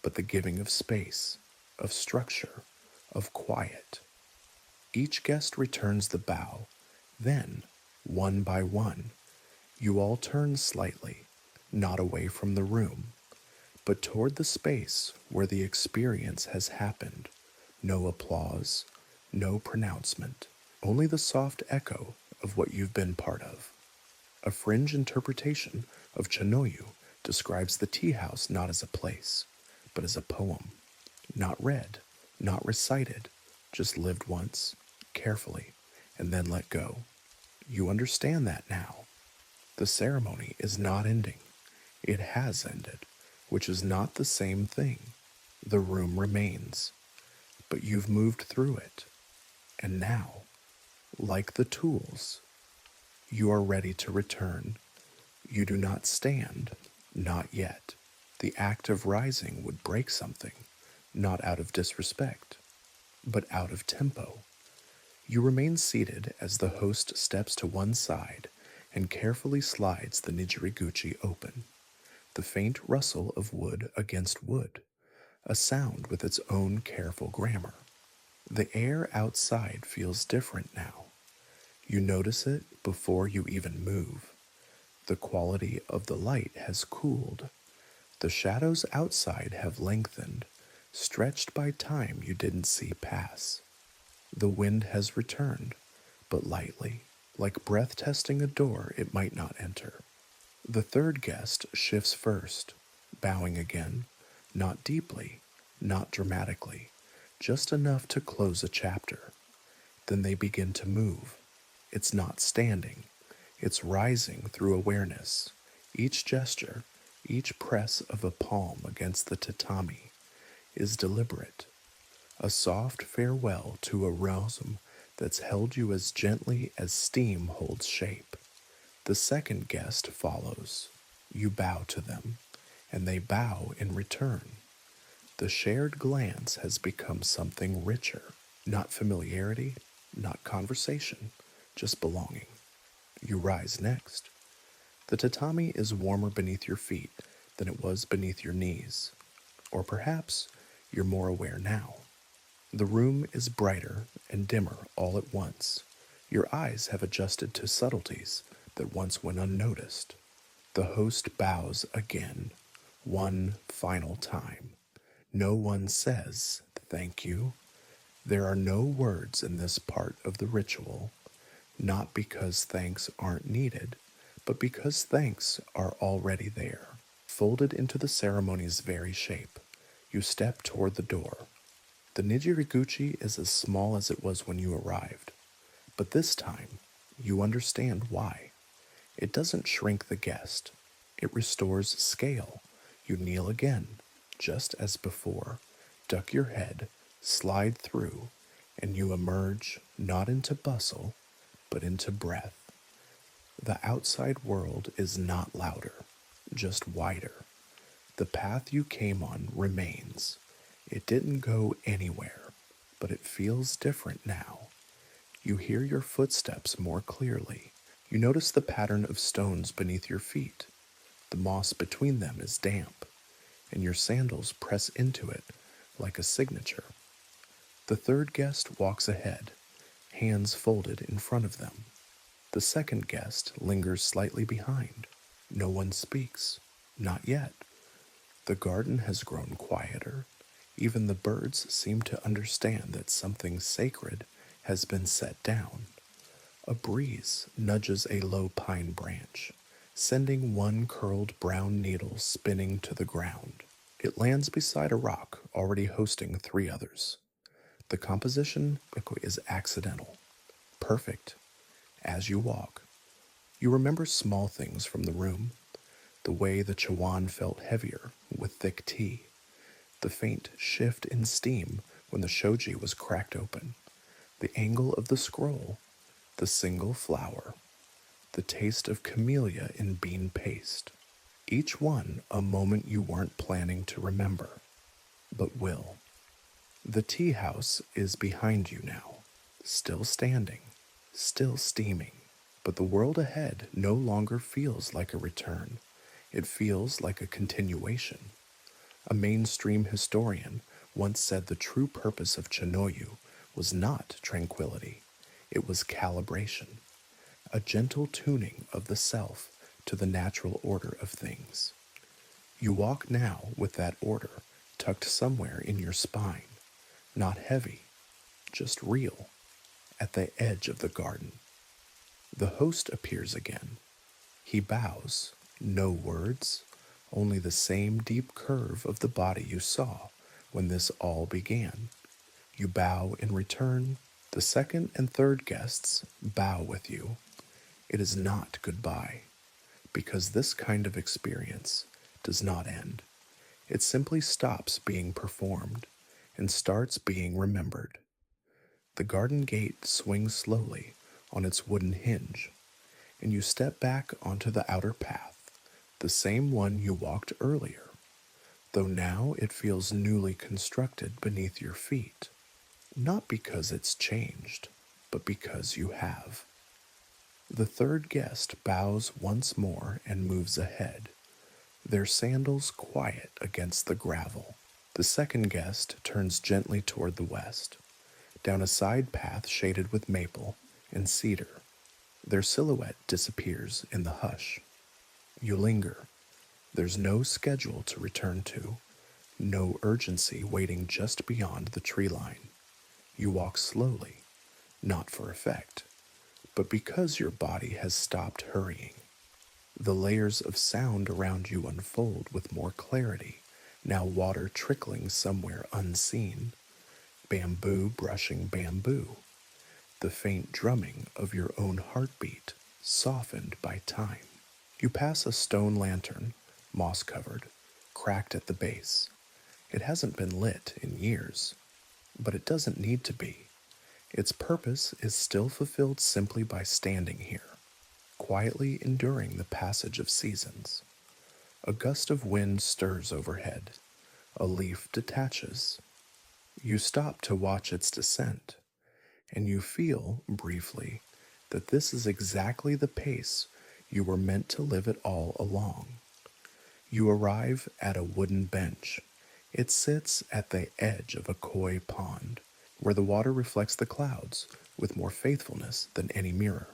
but the giving of space, of structure, of quiet. Each guest returns the bow. Then, one by one, you all turn slightly, not away from the room, but toward the space where the experience has happened. No applause, no pronouncement, only the soft echo of what you've been part of. A fringe interpretation of Chanoyu describes the tea house not as a place, but as a poem, not read, not recited, just lived once, carefully, and then let go. You understand that now. The ceremony is not ending. It has ended, which is not the same thing. The room remains, but you've moved through it. And now, like the tools, you are ready to return. You do not stand, not yet. The act of rising would break something, not out of disrespect, but out of tempo. You remain seated as the host steps to one side and carefully slides the nijiriguchi open. The faint rustle of wood against wood, a sound with its own careful grammar. The air outside feels different now. You notice it before you even move. The quality of the light has cooled. The shadows outside have lengthened, stretched by time you didn't see pass. The wind has returned, but lightly, like breath testing a door it might not enter. The third guest shifts first, bowing again, not deeply, not dramatically, just enough to close a chapter. Then they begin to move. It's not standing, it's rising through awareness. Each gesture, each press of a palm against the tatami is deliberate, a soft farewell to a realm that's held you as gently as steam holds shape. The second guest follows. You bow to them, and they bow in return. The shared glance has become something richer, not familiarity, not conversation, just belonging. You rise next. The tatami is warmer beneath your feet than it was beneath your knees. Or perhaps you're more aware now. The room is brighter and dimmer all at once. Your eyes have adjusted to subtleties that once went unnoticed. The host bows again, one final time. No one says, "Thank you." There are no words in this part of the ritual, not because thanks aren't needed, but because thanks are already there. Folded into the ceremony's very shape, you step toward the door. The nijiriguchi is as small as it was when you arrived, but this time you understand why. It doesn't shrink the guest, it restores scale. You kneel again, just as before, duck your head, slide through, and you emerge not into bustle, but into breath. The outside world is not louder, just wider. The path you came on remains. It didn't go anywhere, but it feels different now. You hear your footsteps more clearly. You notice the pattern of stones beneath your feet. The moss between them is damp, and your sandals press into it like a signature. The third guest walks ahead, hands folded in front of them. The second guest lingers slightly behind. No one speaks. Not yet. The garden has grown quieter. Even the birds seem to understand that something sacred has been set down. A breeze nudges a low pine branch, sending one curled brown needle spinning to the ground. It lands beside a rock already hosting three others. The composition is accidental, perfect. As you walk, you remember small things from the room, the way the chawan felt heavier with thick tea, the faint shift in steam when the shoji was cracked open, the angle of the scroll, the single flower, the taste of camellia in bean paste. Each one a moment you weren't planning to remember, but will. The tea house is behind you now, still standing, still steaming. But the world ahead no longer feels like a return. It feels like a continuation. A mainstream historian once said the true purpose of Chanoyu was not tranquility, it was calibration, a gentle tuning of the self to the natural order of things. You walk now with that order tucked somewhere in your spine, not heavy, just real, at the edge of the garden. The host appears again. He bows, no words, only the same deep curve of the body you saw when this all began. You bow in return, The second and third guests bow with you. It is not goodbye, because this kind of experience does not end. It simply stops being performed and starts being remembered. The garden gate swings slowly on its wooden hinge, and you step back onto the outer path, the same one you walked earlier, though now it feels newly constructed beneath your feet. Not because it's changed, but because you have. The third guest bows once more and moves ahead, their sandals quiet against the gravel. The second guest turns gently toward the west, down a side path shaded with maple and cedar. Their silhouette disappears in the hush. You linger. There's no schedule to return to, no urgency waiting just beyond the tree line. You walk slowly, not for effect, but because your body has stopped hurrying. The layers of sound around you unfold with more clarity, now water trickling somewhere unseen, bamboo brushing bamboo, the faint drumming of your own heartbeat, softened by time. You pass a stone lantern, moss-covered, cracked at the base. It hasn't been lit in years, but it doesn't need to be. Its purpose is still fulfilled simply by standing here, quietly enduring the passage of seasons. A gust of wind stirs overhead. A leaf detaches. You stop to watch its descent, and you feel, briefly, that this is exactly the pace you were meant to live it all along. You arrive at a wooden bench. It sits at the edge of a koi pond, where the water reflects the clouds with more faithfulness than any mirror.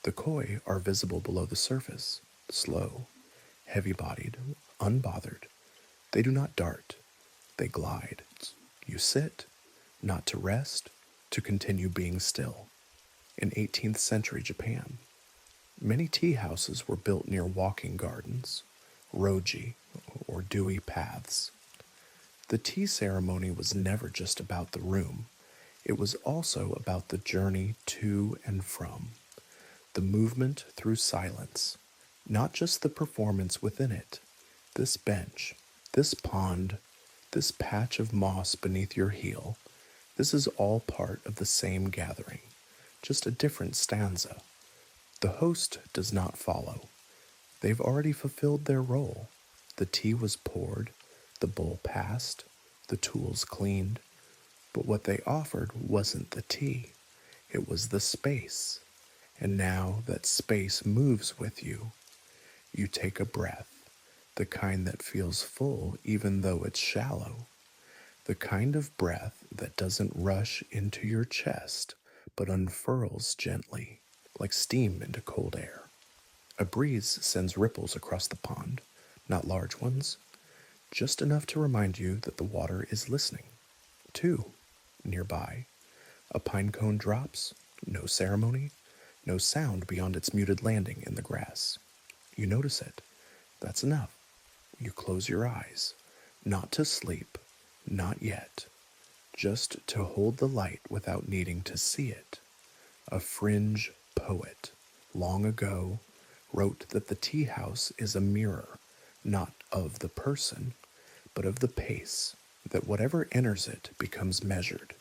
The koi are visible below the surface, slow, heavy-bodied, unbothered. They do not dart, they glide. You sit, not to rest, to continue being still. In 18th century Japan, many tea houses were built near walking gardens, roji, or dewy paths. The tea ceremony was never just about the room. It was also about the journey to and from, the movement through silence, not just the performance within it. This bench, this pond, this patch of moss beneath your heel, this is all part of the same gathering, just a different stanza. The host does not follow. They've already fulfilled their role. The tea was poured, the bowl passed, the tools cleaned, but what they offered wasn't the tea. It was the space. And now that space moves with you. You take a breath, the kind that feels full even though it's shallow, the kind of breath that doesn't rush into your chest but unfurls gently, like steam into cold air. A breeze sends ripples across the pond, not large ones, just enough to remind you that the water is listening. Two, nearby, a pine cone drops, no ceremony, no sound beyond its muted landing in the grass. You notice it. That's enough. You close your eyes, not to sleep, not yet, just to hold the light without needing to see it. A fringe poet, long ago, wrote that the tea house is a mirror, not of the person, but of the pace, that whatever enters it becomes measured,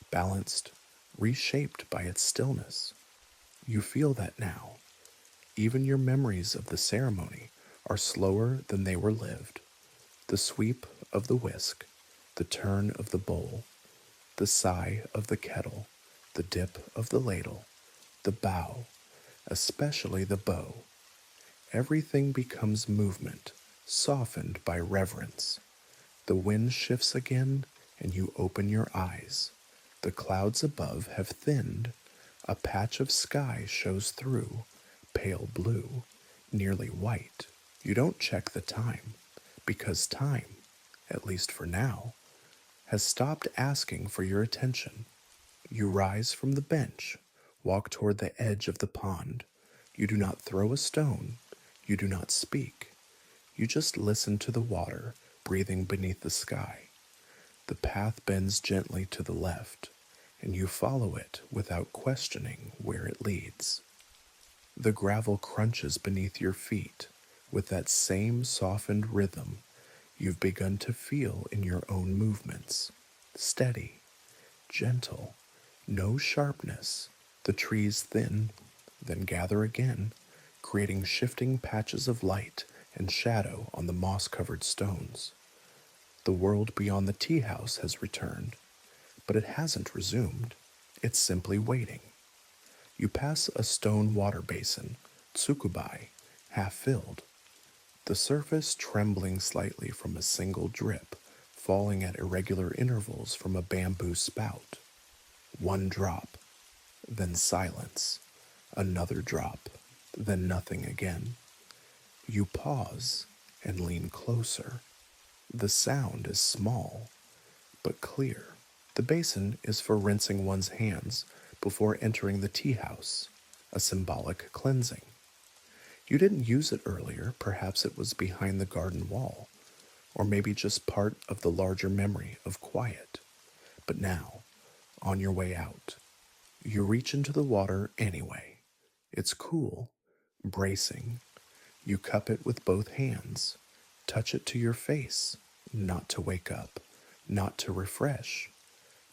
balanced, reshaped by its stillness. You feel that now. Even your memories of the ceremony are slower than they were lived. The sweep of the whisk, the turn of the bowl, the sigh of the kettle, the dip of the ladle, the bow, especially the bow. Everything becomes movement, softened by reverence. The wind shifts again, and you open your eyes. The clouds above have thinned. A patch of sky shows through, pale blue, nearly white. You don't check the time, because time, at least for now, has stopped asking for your attention. You rise from the bench, walk toward the edge of the pond. You do not throw a stone. You do not speak. You just listen to the water breathing beneath the sky. The path bends gently to the left. and you follow it without questioning where it leads. The gravel crunches beneath your feet with that same softened rhythm you've begun to feel in your own movements. Steady, gentle, no sharpness. The trees thin, then gather again, creating shifting patches of light and shadow on the moss-covered stones. The world beyond the tea house has returned, but it hasn't resumed. It's simply waiting. You pass a stone water basin, tsukubai, half filled, the surface trembling slightly from a single drip, falling at irregular intervals from a bamboo spout. One drop, then silence. Another drop, then nothing again. You pause and lean closer. The sound is small, but clear. The basin is for rinsing one's hands before entering the tea house, a symbolic cleansing. You didn't use it earlier, perhaps it was behind the garden wall, or maybe just part of the larger memory of quiet. But now, on your way out, you reach into the water anyway. It's cool, bracing. You cup it with both hands, touch it to your face, not to wake up, not to refresh,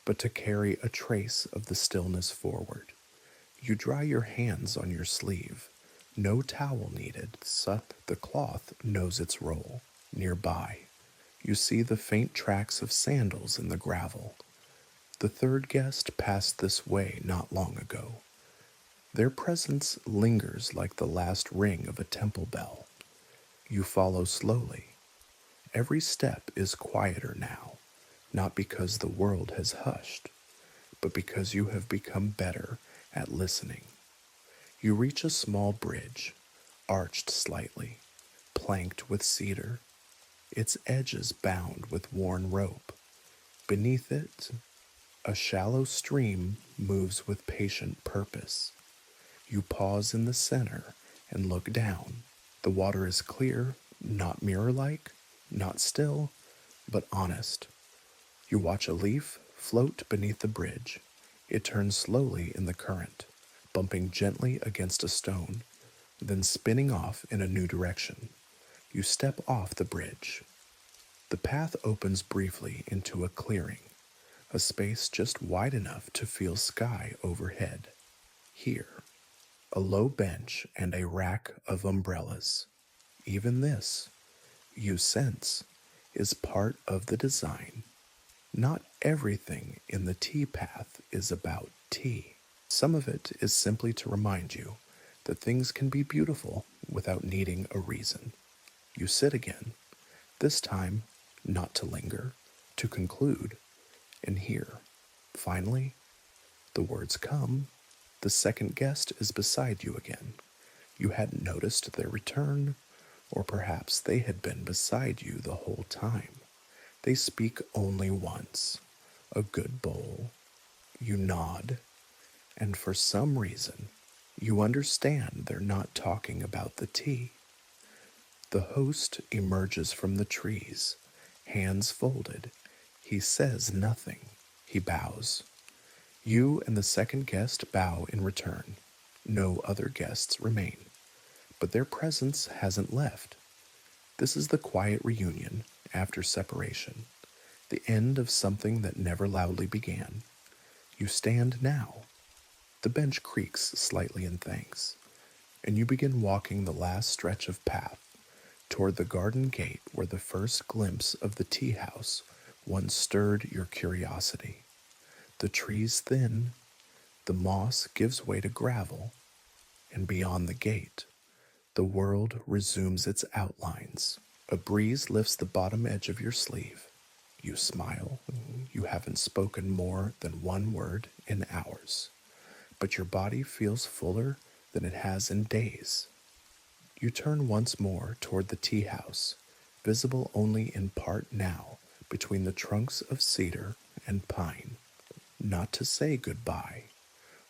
but to carry a trace of the stillness forward. You dry your hands on your sleeve. No towel needed, so the cloth knows its role. Nearby, you see the faint tracks of sandals in the gravel. The third guest passed this way not long ago. Their presence lingers like the last ring of a temple bell. You follow slowly. Every step is quieter now, not because the world has hushed, but because you have become better at listening. You reach a small bridge, arched slightly, planked with cedar, its edges bound with worn rope. Beneath it, a shallow stream moves with patient purpose. You pause in the center and look down. The water is clear, not mirror-like, not still, but honest. You watch a leaf float beneath the bridge. It turns slowly in the current, bumping gently against a stone, then spinning off in a new direction. You step off the bridge. The path opens briefly into a clearing, a space just wide enough to feel sky overhead. Here, a low bench and a rack of umbrellas. Even this, you sense, is part of the design. Not everything in the tea path is about tea. Some of it is simply to remind you that things can be beautiful without needing a reason. You sit again, this time not to linger, to conclude, and hear. Finally, the words come. The second guest is beside you again. You hadn't noticed their return, or perhaps they had been beside you the whole time. They speak only once. A good bowl. You nod, and for some reason, you understand they're not talking about the tea. The host emerges from the trees, hands folded. He says nothing. He bows. You and the second guest bow in return. No other guests remain, but their presence hasn't left. This is the quiet reunion after separation, the end of something that never loudly began. You stand now. The bench creaks slightly in thanks, and you begin walking the last stretch of path toward the garden gate where the first glimpse of the tea house once stirred your curiosity. The trees thin, the moss gives way to gravel, and beyond the gate, the world resumes its outlines. A breeze lifts the bottom edge of your sleeve. You smile. You haven't spoken more than one word in hours, but your body feels fuller than it has in days. You turn once more toward the tea house, visible only in part now between the trunks of cedar and pine. Not to say goodbye,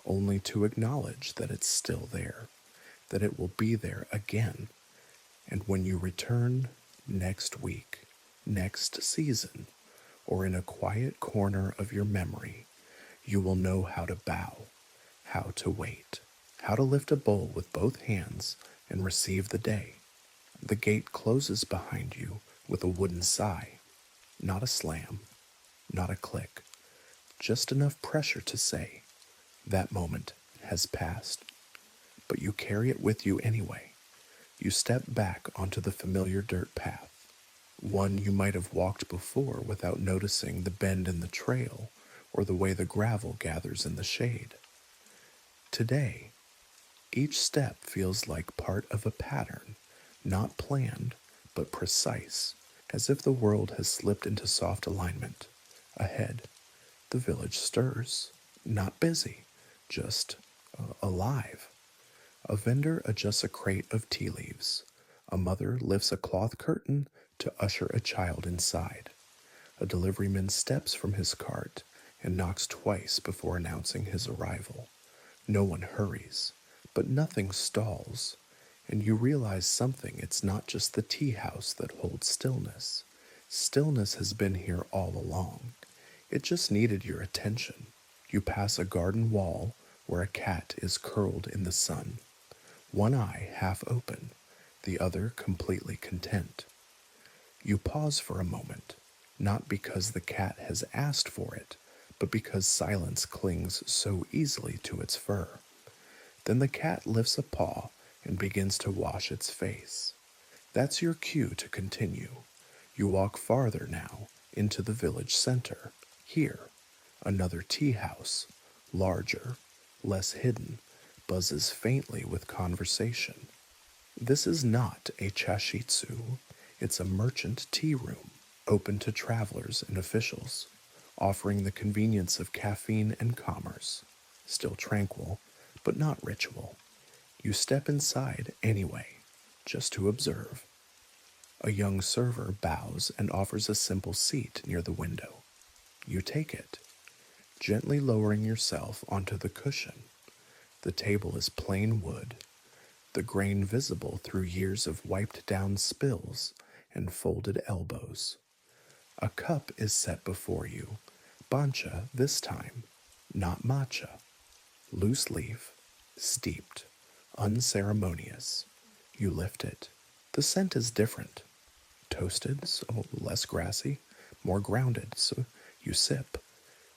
only to acknowledge that it's still there, that it will be there again. And when you return next week, next season, or in a quiet corner of your memory, You will know how to bow, how to wait, how to lift a bowl with both hands and receive the day. The gate closes behind you with a wooden sigh, not a slam, not a click, just enough pressure to say, that moment has passed. But you carry it with you anyway. You step back onto the familiar dirt path, one you might have walked before without noticing the bend in the trail or the way the gravel gathers in the shade. Today, each step feels like part of a pattern, not planned, but precise, as if the world has slipped into soft alignment. Ahead, the village stirs, not busy, just alive. A vendor adjusts a crate of tea leaves. A mother lifts a cloth curtain to usher a child inside. A deliveryman steps from his cart and knocks twice before announcing his arrival. No one hurries, but nothing stalls, and you realize something. It's not just the tea house that holds stillness. Stillness has been here all along. It just needed your attention. You pass a garden wall where a cat is curled in the sun, one eye half open, the other completely content. You pause for a moment, not because the cat has asked for it, but because silence clings so easily to its fur. Then the cat lifts a paw and begins to wash its face. That's your cue to continue. You walk farther now into the village center. Here, another tea house, larger, less hidden, buzzes faintly with conversation. This is not a chashitsu. It's a merchant tea room, open to travelers and officials, offering the convenience of caffeine and commerce. Still tranquil, but not ritual. You step inside anyway, just to observe. A young server bows and offers a simple seat near the window. You take it, gently lowering yourself onto the cushion. The table is plain wood, the grain visible through years of wiped down spills and folded elbows. A cup is set before you, bancha this time, not matcha. Loose leaf, steeped, unceremonious. You lift it. The scent is different. Toasted, so less grassy, more grounded, so you sip,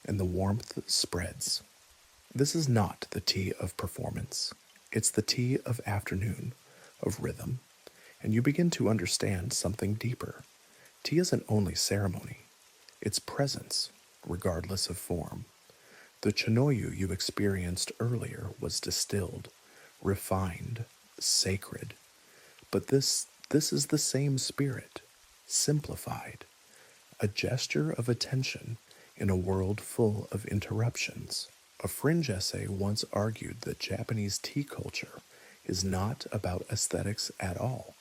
and the warmth spreads. This is not the tea of performance. It's the tea of afternoon, of rhythm, and you begin to understand something deeper. Tea isn't only ceremony, it's presence, regardless of form. The chanoyu you experienced earlier was distilled, refined, sacred. But this is the same spirit, simplified, a gesture of attention in a world full of interruptions. A fringe essay once argued that Japanese tea culture is not about aesthetics at all,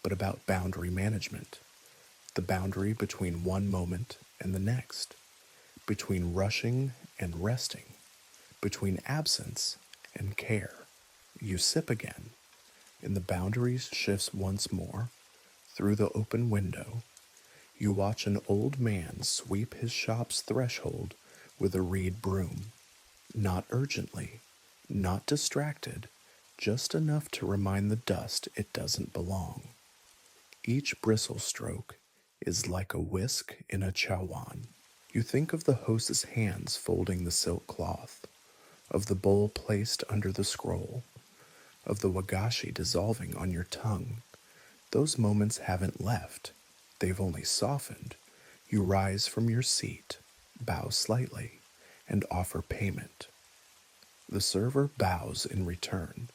but about boundary management, the boundary between one moment and the next, between rushing and resting, between absence and care. You sip again, and the boundaries shifts once more. Through the open window, you watch an old man sweep his shop's threshold with a reed broom. Not urgently, not distracted, just enough to remind the dust it doesn't belong. Each bristle stroke is like a whisk in a chawan. You think of the host's hands folding the silk cloth, of the bowl placed under the scroll, of the wagashi dissolving on your tongue. Those moments haven't left, they've only softened. You rise from your seat, bow slightly, and offer payment. The server bows in return.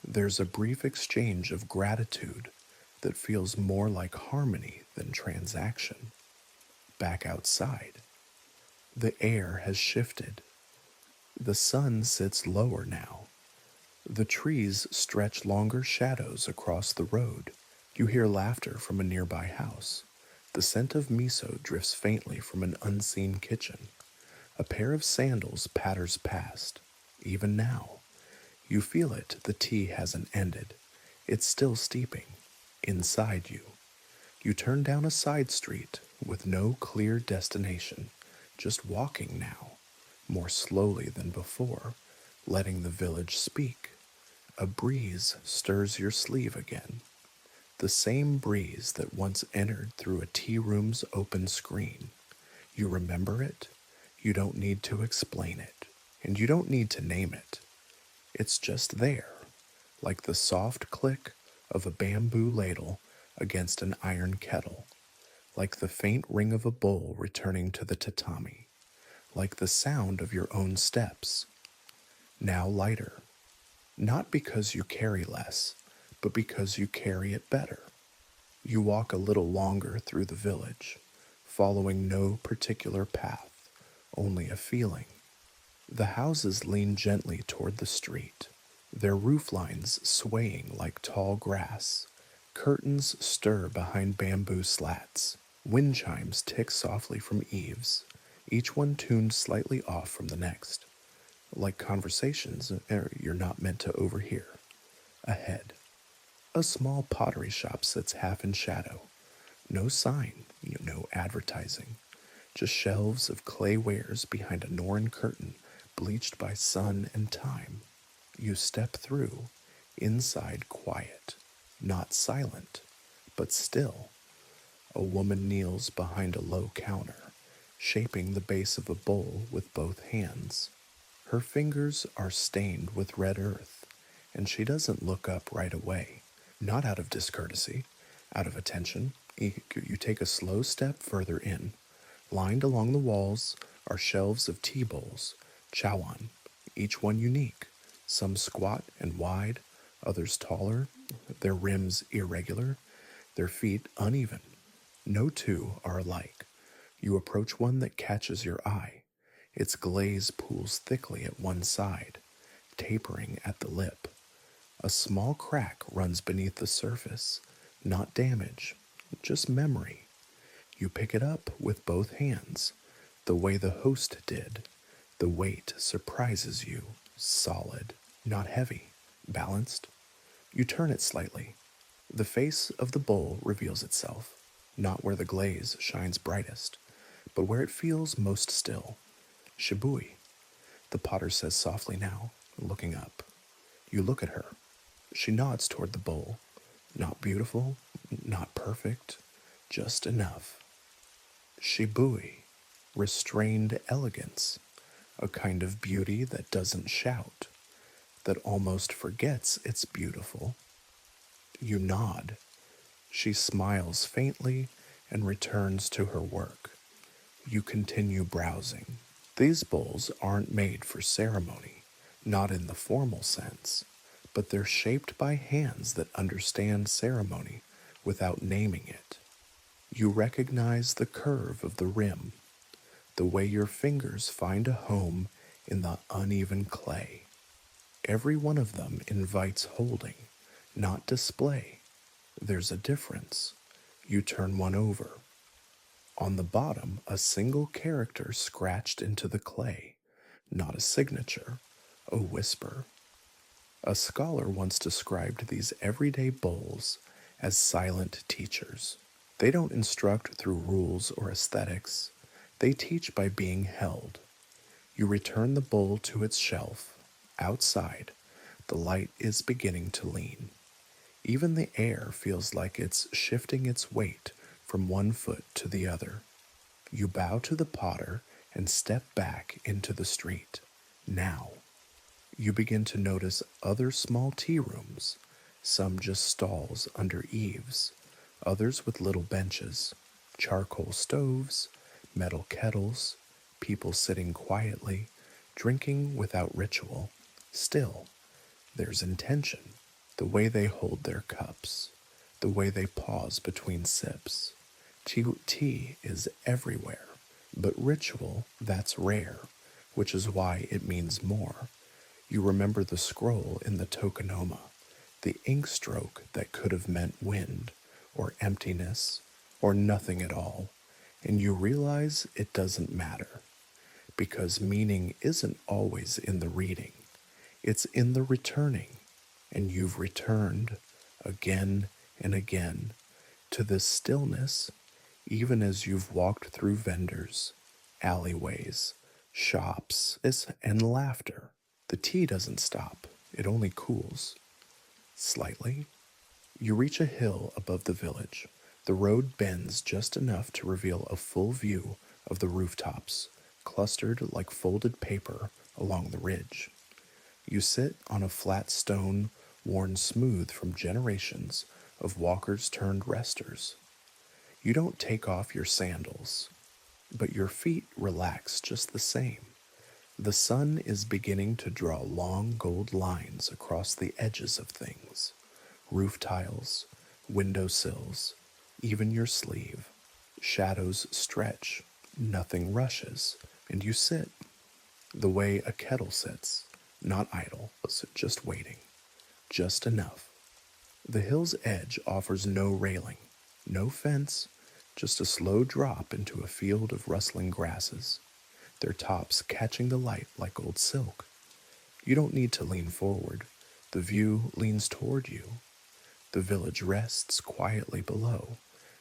There's a brief exchange of gratitude that feels more like harmony than transaction. Back outside, the air has shifted. The sun sits lower now. The trees stretch longer shadows across the road. You hear laughter from a nearby house. The scent of miso drifts faintly from an unseen kitchen. A pair of sandals patters past. Even now, you feel it. The tea hasn't ended. It's still steeping. Inside you. You turn down a side street with no clear destination, just walking now. more slowly than before, letting the village speak. A breeze stirs your sleeve again, the same breeze that once entered through a tea room's open screen. You remember it? You don't need to explain it, and you don't need to name it. It's just there, like the soft click of a bamboo ladle against an iron kettle, like the faint ring of a bowl returning to the tatami, like the sound of your own steps, now lighter, not because you carry less, but because you carry it better. You walk a little longer through the village, following no particular path, only a feeling. The houses lean gently toward the street, their roof lines swaying like tall grass. Curtains stir behind bamboo slats. Wind chimes tick softly from eaves, each one tuned slightly off from the next, like conversations you're not meant to overhear. Ahead, a small pottery shop sits half in shadow. No sign, no advertising. Just shelves of clay wares behind a Norran curtain bleached by sun and time. You step through, inside quiet, not silent, but still. A woman kneels behind a low counter, shaping the base of a bowl with both hands. Her fingers are stained with red earth, and she doesn't look up right away. Not out of discourtesy, out of attention. You take a slow step further in. Lined along the walls are shelves of tea bowls, chawan, each one unique, some squat and wide, others taller, their rims irregular, their feet uneven. No two are alike. You approach one that catches your eye. Its glaze pools thickly at one side, tapering at the lip. A small crack runs beneath the surface, not damage, just memory. You pick it up with both hands, the way the host did. The weight surprises you, solid, not heavy, balanced. You turn it slightly. The face of the bowl reveals itself, not where the glaze shines brightest, but where it feels most still. Shibui, the potter says softly now, looking up. You look at her. She nods toward the bowl. Not beautiful, not perfect, just enough. Shibui, restrained elegance, a kind of beauty that doesn't shout, that almost forgets it's beautiful. You nod. She smiles faintly and returns to her work. You continue browsing. These bowls aren't made for ceremony, not in the formal sense, but they're shaped by hands that understand ceremony without naming it. You recognize the curve of the rim, the way your fingers find a home in the uneven clay. Every one of them invites holding, not display. There's a difference. You turn one over. On the bottom, a single character scratched into the clay, not a signature, a whisper. A scholar once described these everyday bowls as silent teachers. They don't instruct through rules or aesthetics. They teach by being held. You return the bowl to its shelf. Outside, the light is beginning to lean. Even the air feels like it's shifting its weight from one foot to the other. You bow to the potter and step back into the street. Now, you begin to notice other small tea rooms, some just stalls under eaves, others with little benches, charcoal stoves, metal kettles, people sitting quietly, drinking without ritual. Still, there's intention. The way they hold their cups, the way they pause between sips. Tea is everywhere, but ritual, that's rare, which is why it means more. You remember the scroll in the tokonoma, the ink stroke that could have meant wind, or emptiness, or nothing at all, and you realize it doesn't matter, because meaning isn't always in the reading, it's in the returning. And you've returned again and again to this stillness, even as you've walked through vendors, alleyways, shops, and laughter. The tea doesn't stop, it only cools. Slightly, you reach a hill above the village. The road bends just enough to reveal a full view of the rooftops, clustered like folded paper along the ridge. You sit on a flat stone worn smooth from generations of walkers turned resters. You don't take off your sandals, but your feet relax just the same. The sun is beginning to draw long gold lines across the edges of things, roof tiles, window sills, even your sleeve. Shadows stretch, nothing rushes, and you sit the way a kettle sits, not idle, just waiting, just enough. The hill's edge offers no railing, no fence, just a slow drop into a field of rustling grasses, their tops catching the light like old silk. You don't need to lean forward. The view leans toward you. The village rests quietly below,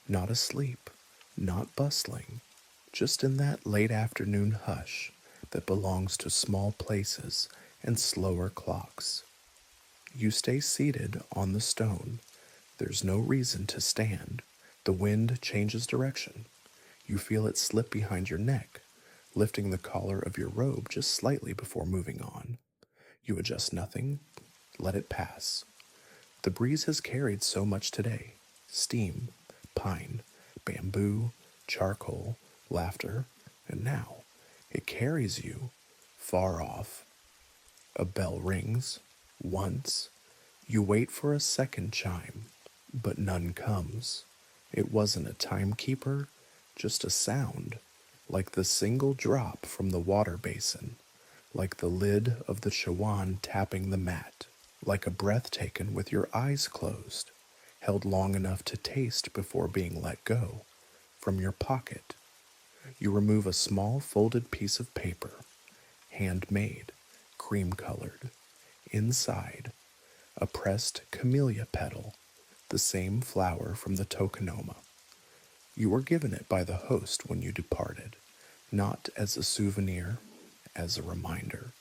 not asleep, not bustling, just in that late afternoon hush that belongs to small places and slower clocks. You stay seated on the stone. There's no reason to stand. The wind changes direction. You feel it slip behind your neck, lifting the collar of your robe just slightly before moving on. You adjust nothing, let it pass. The breeze has carried so much today: steam, pine, bamboo, charcoal, laughter, and now it carries you far off. A bell rings once. You wait for a second chime, but none comes. It wasn't a timekeeper, just a sound, like the single drop from the water basin, like the lid of the chawan tapping the mat, like a breath taken with your eyes closed, held long enough to taste before being let go. From your pocket, you remove a small folded piece of paper, handmade, cream-colored. Inside, a pressed camellia petal, the same flower from the tokonoma. You were given it by the host when you departed, not as a souvenir, as a reminder.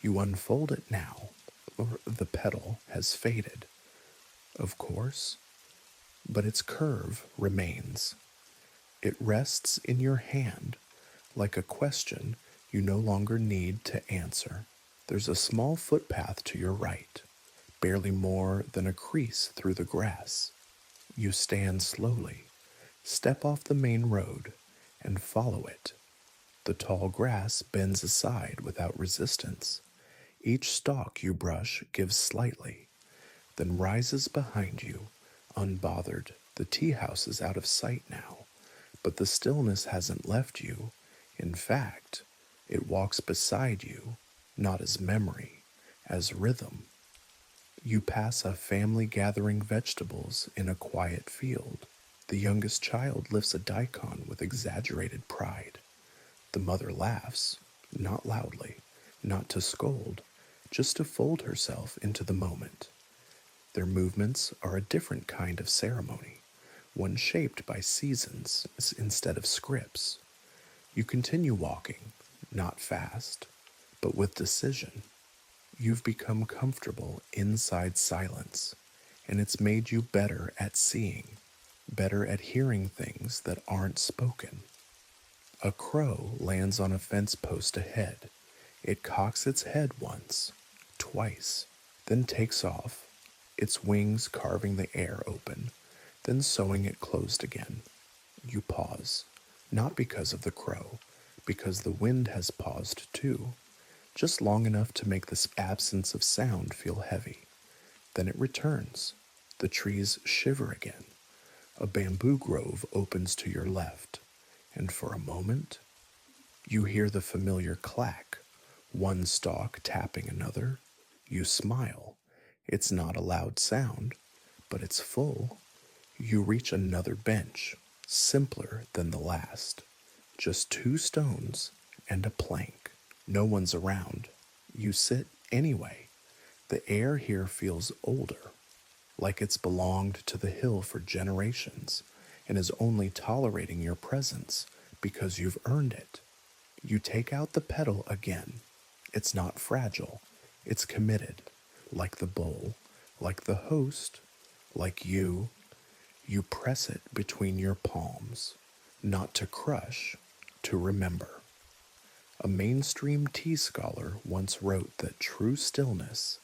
You unfold it now, or the petal has faded, of course, but its curve remains. It rests in your hand like a question you no longer need to answer. There's a small footpath to your right, barely more than a crease through the grass. You stand slowly, step off the main road, and follow it. The tall grass bends aside without resistance. Each stalk you brush gives slightly, then rises behind you, unbothered. The tea house is out of sight now, but the stillness hasn't left you. In fact, it walks beside you, not as memory, as rhythm. You pass a family gathering vegetables in a quiet field. The youngest child lifts a daikon with exaggerated pride. The mother laughs, not loudly, not to scold, just to fold herself into the moment. Their movements are a different kind of ceremony, one shaped by seasons instead of scripts. You continue walking, not fast, but with decision. You've become comfortable inside silence, and it's made you better at seeing, better at hearing things that aren't spoken. A crow lands on a fence post ahead. It cocks its head once, twice, then takes off, its wings carving the air open, then sewing it closed again. You pause, not because of the crow, because the wind has paused too, just long enough to make this absence of sound feel heavy. Then it returns. The trees shiver again. A bamboo grove opens to your left, and for a moment, you hear the familiar clack, one stalk tapping another. You smile. It's not a loud sound, but it's full. You reach another bench, simpler than the last. Just two stones and a plank. No one's around. You sit anyway. The air here feels older, like it's belonged to the hill for generations and is only tolerating your presence because you've earned it. You take out the petal again. It's not fragile, it's committed, like the bowl, like the host, like you. You press it between your palms, not to crush, to remember. A mainstream tea scholar once wrote that true stillness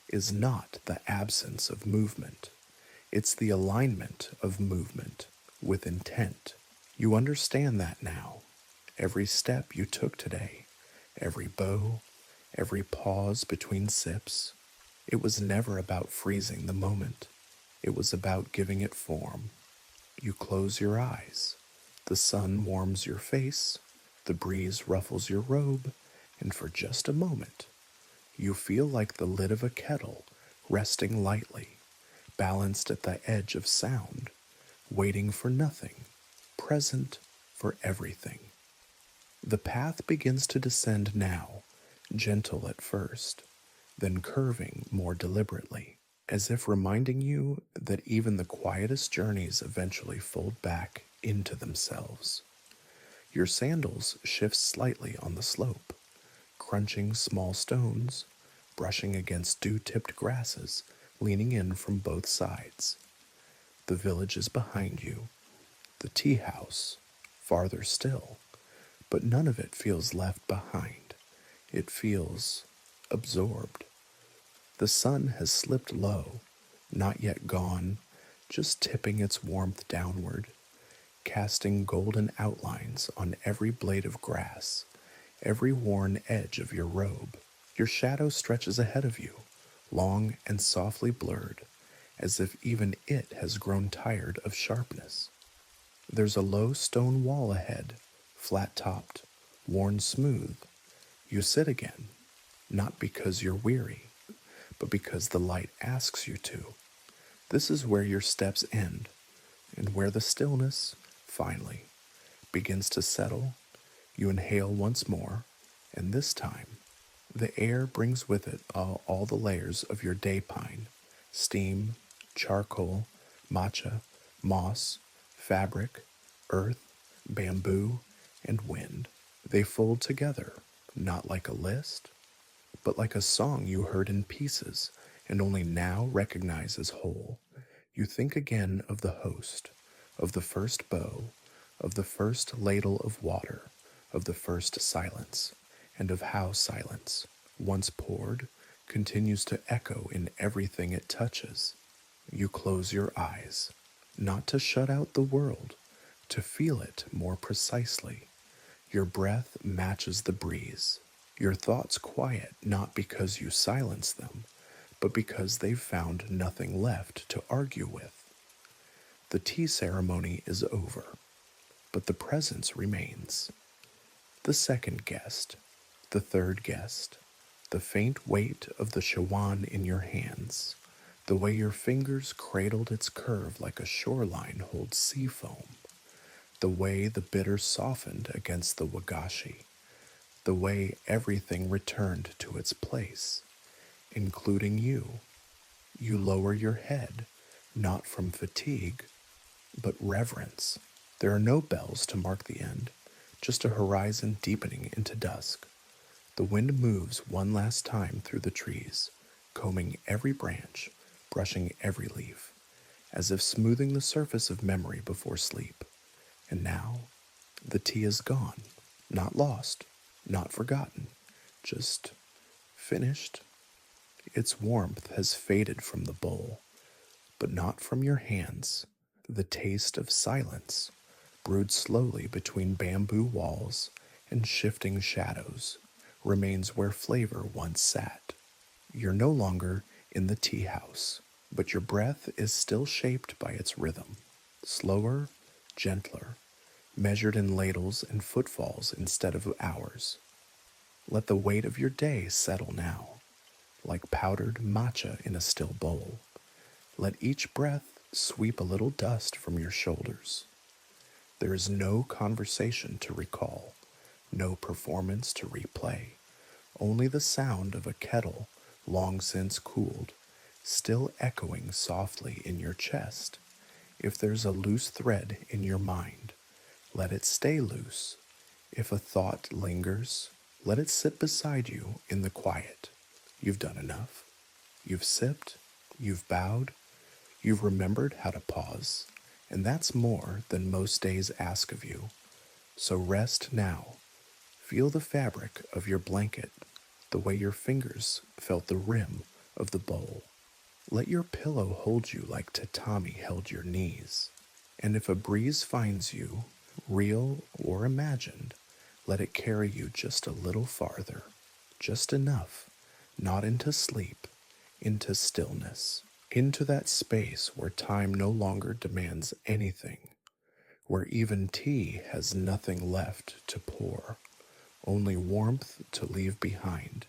is not the absence of movement, it's the alignment of movement with intent. You understand that now. Every step you took today, every bow, every pause between sips, it was never about freezing the moment. It was about giving it form. You close your eyes. The sun warms your face, the breeze ruffles your robe, and for just a moment, you feel like the lid of a kettle resting lightly, balanced at the edge of sound, waiting for nothing, present for everything. The path begins to descend now, gentle at first, then curving more deliberately, as if reminding you that even the quietest journeys eventually fold back into themselves. Your sandals shift slightly on the slope, crunching small stones, brushing against dew-tipped grasses, leaning in from both sides. The village is behind you, the tea house, farther still, but none of it feels left behind. It feels absorbed. The sun has slipped low, not yet gone, just tipping its warmth downward, casting golden outlines on every blade of grass, every worn edge of your robe. Your shadow stretches ahead of you, long and softly blurred, as if even it has grown tired of sharpness. There's a low stone wall ahead, flat-topped, worn smooth. You sit again, not because you're weary, but because the light asks you to. This is where your steps end, and where the stillness, finally, begins to settle. You inhale once more, and this time, the air brings with it all the layers of your day pine, steam, charcoal, matcha, moss, fabric, earth, bamboo, and wind. They fold together, not like a list, but like a song you heard in pieces and only now recognize as whole. You think again of the host, of the first bow, of the first ladle of water, of the first silence, and of how silence, once poured, continues to echo in everything it touches. You close your eyes, not to shut out the world, to feel it more precisely. Your breath matches the breeze. Your thoughts quiet not because you silence them, but because they've found nothing left to argue with. The tea ceremony is over, but the presence remains. The second guest, the third guest, the faint weight of the shawan in your hands, the way your fingers cradled its curve like a shoreline holds sea foam, the way the bitter softened against the wagashi, the way everything returned to its place, including you. You lower your head, not from fatigue, but reverence. There are no bells to mark the end, just a horizon deepening into dusk. The wind moves one last time through the trees, combing every branch, brushing every leaf, as if smoothing the surface of memory before sleep. And now, the tea is gone, not lost, not forgotten, just finished. Its warmth has faded from the bowl, but not from your hands. The taste of silence, brewed slowly between bamboo walls and shifting shadows, remains where flavor once sat. You're no longer in the tea house, but your breath is still shaped by its rhythm, slower, gentler, measured in ladles and footfalls instead of hours. Let the weight of your day settle now, like powdered matcha in a still bowl. Let each breath sweep a little dust from your shoulders. There is no conversation to recall, no performance to replay, only the sound of a kettle long since cooled, still echoing softly in your chest. If there's a loose thread in your mind, let it stay loose. If a thought lingers, let it sit beside you in the quiet. You've done enough. You've sipped, you've bowed, you've remembered how to pause, and that's more than most days ask of you. So rest now. Feel the fabric of your blanket, the way your fingers felt the rim of the bowl. Let your pillow hold you like tatami held your knees. And if a breeze finds you, real or imagined, let it carry you just a little farther, just enough, not into sleep, into stillness, into that space where time no longer demands anything, where even tea has nothing left to pour, only warmth to leave behind,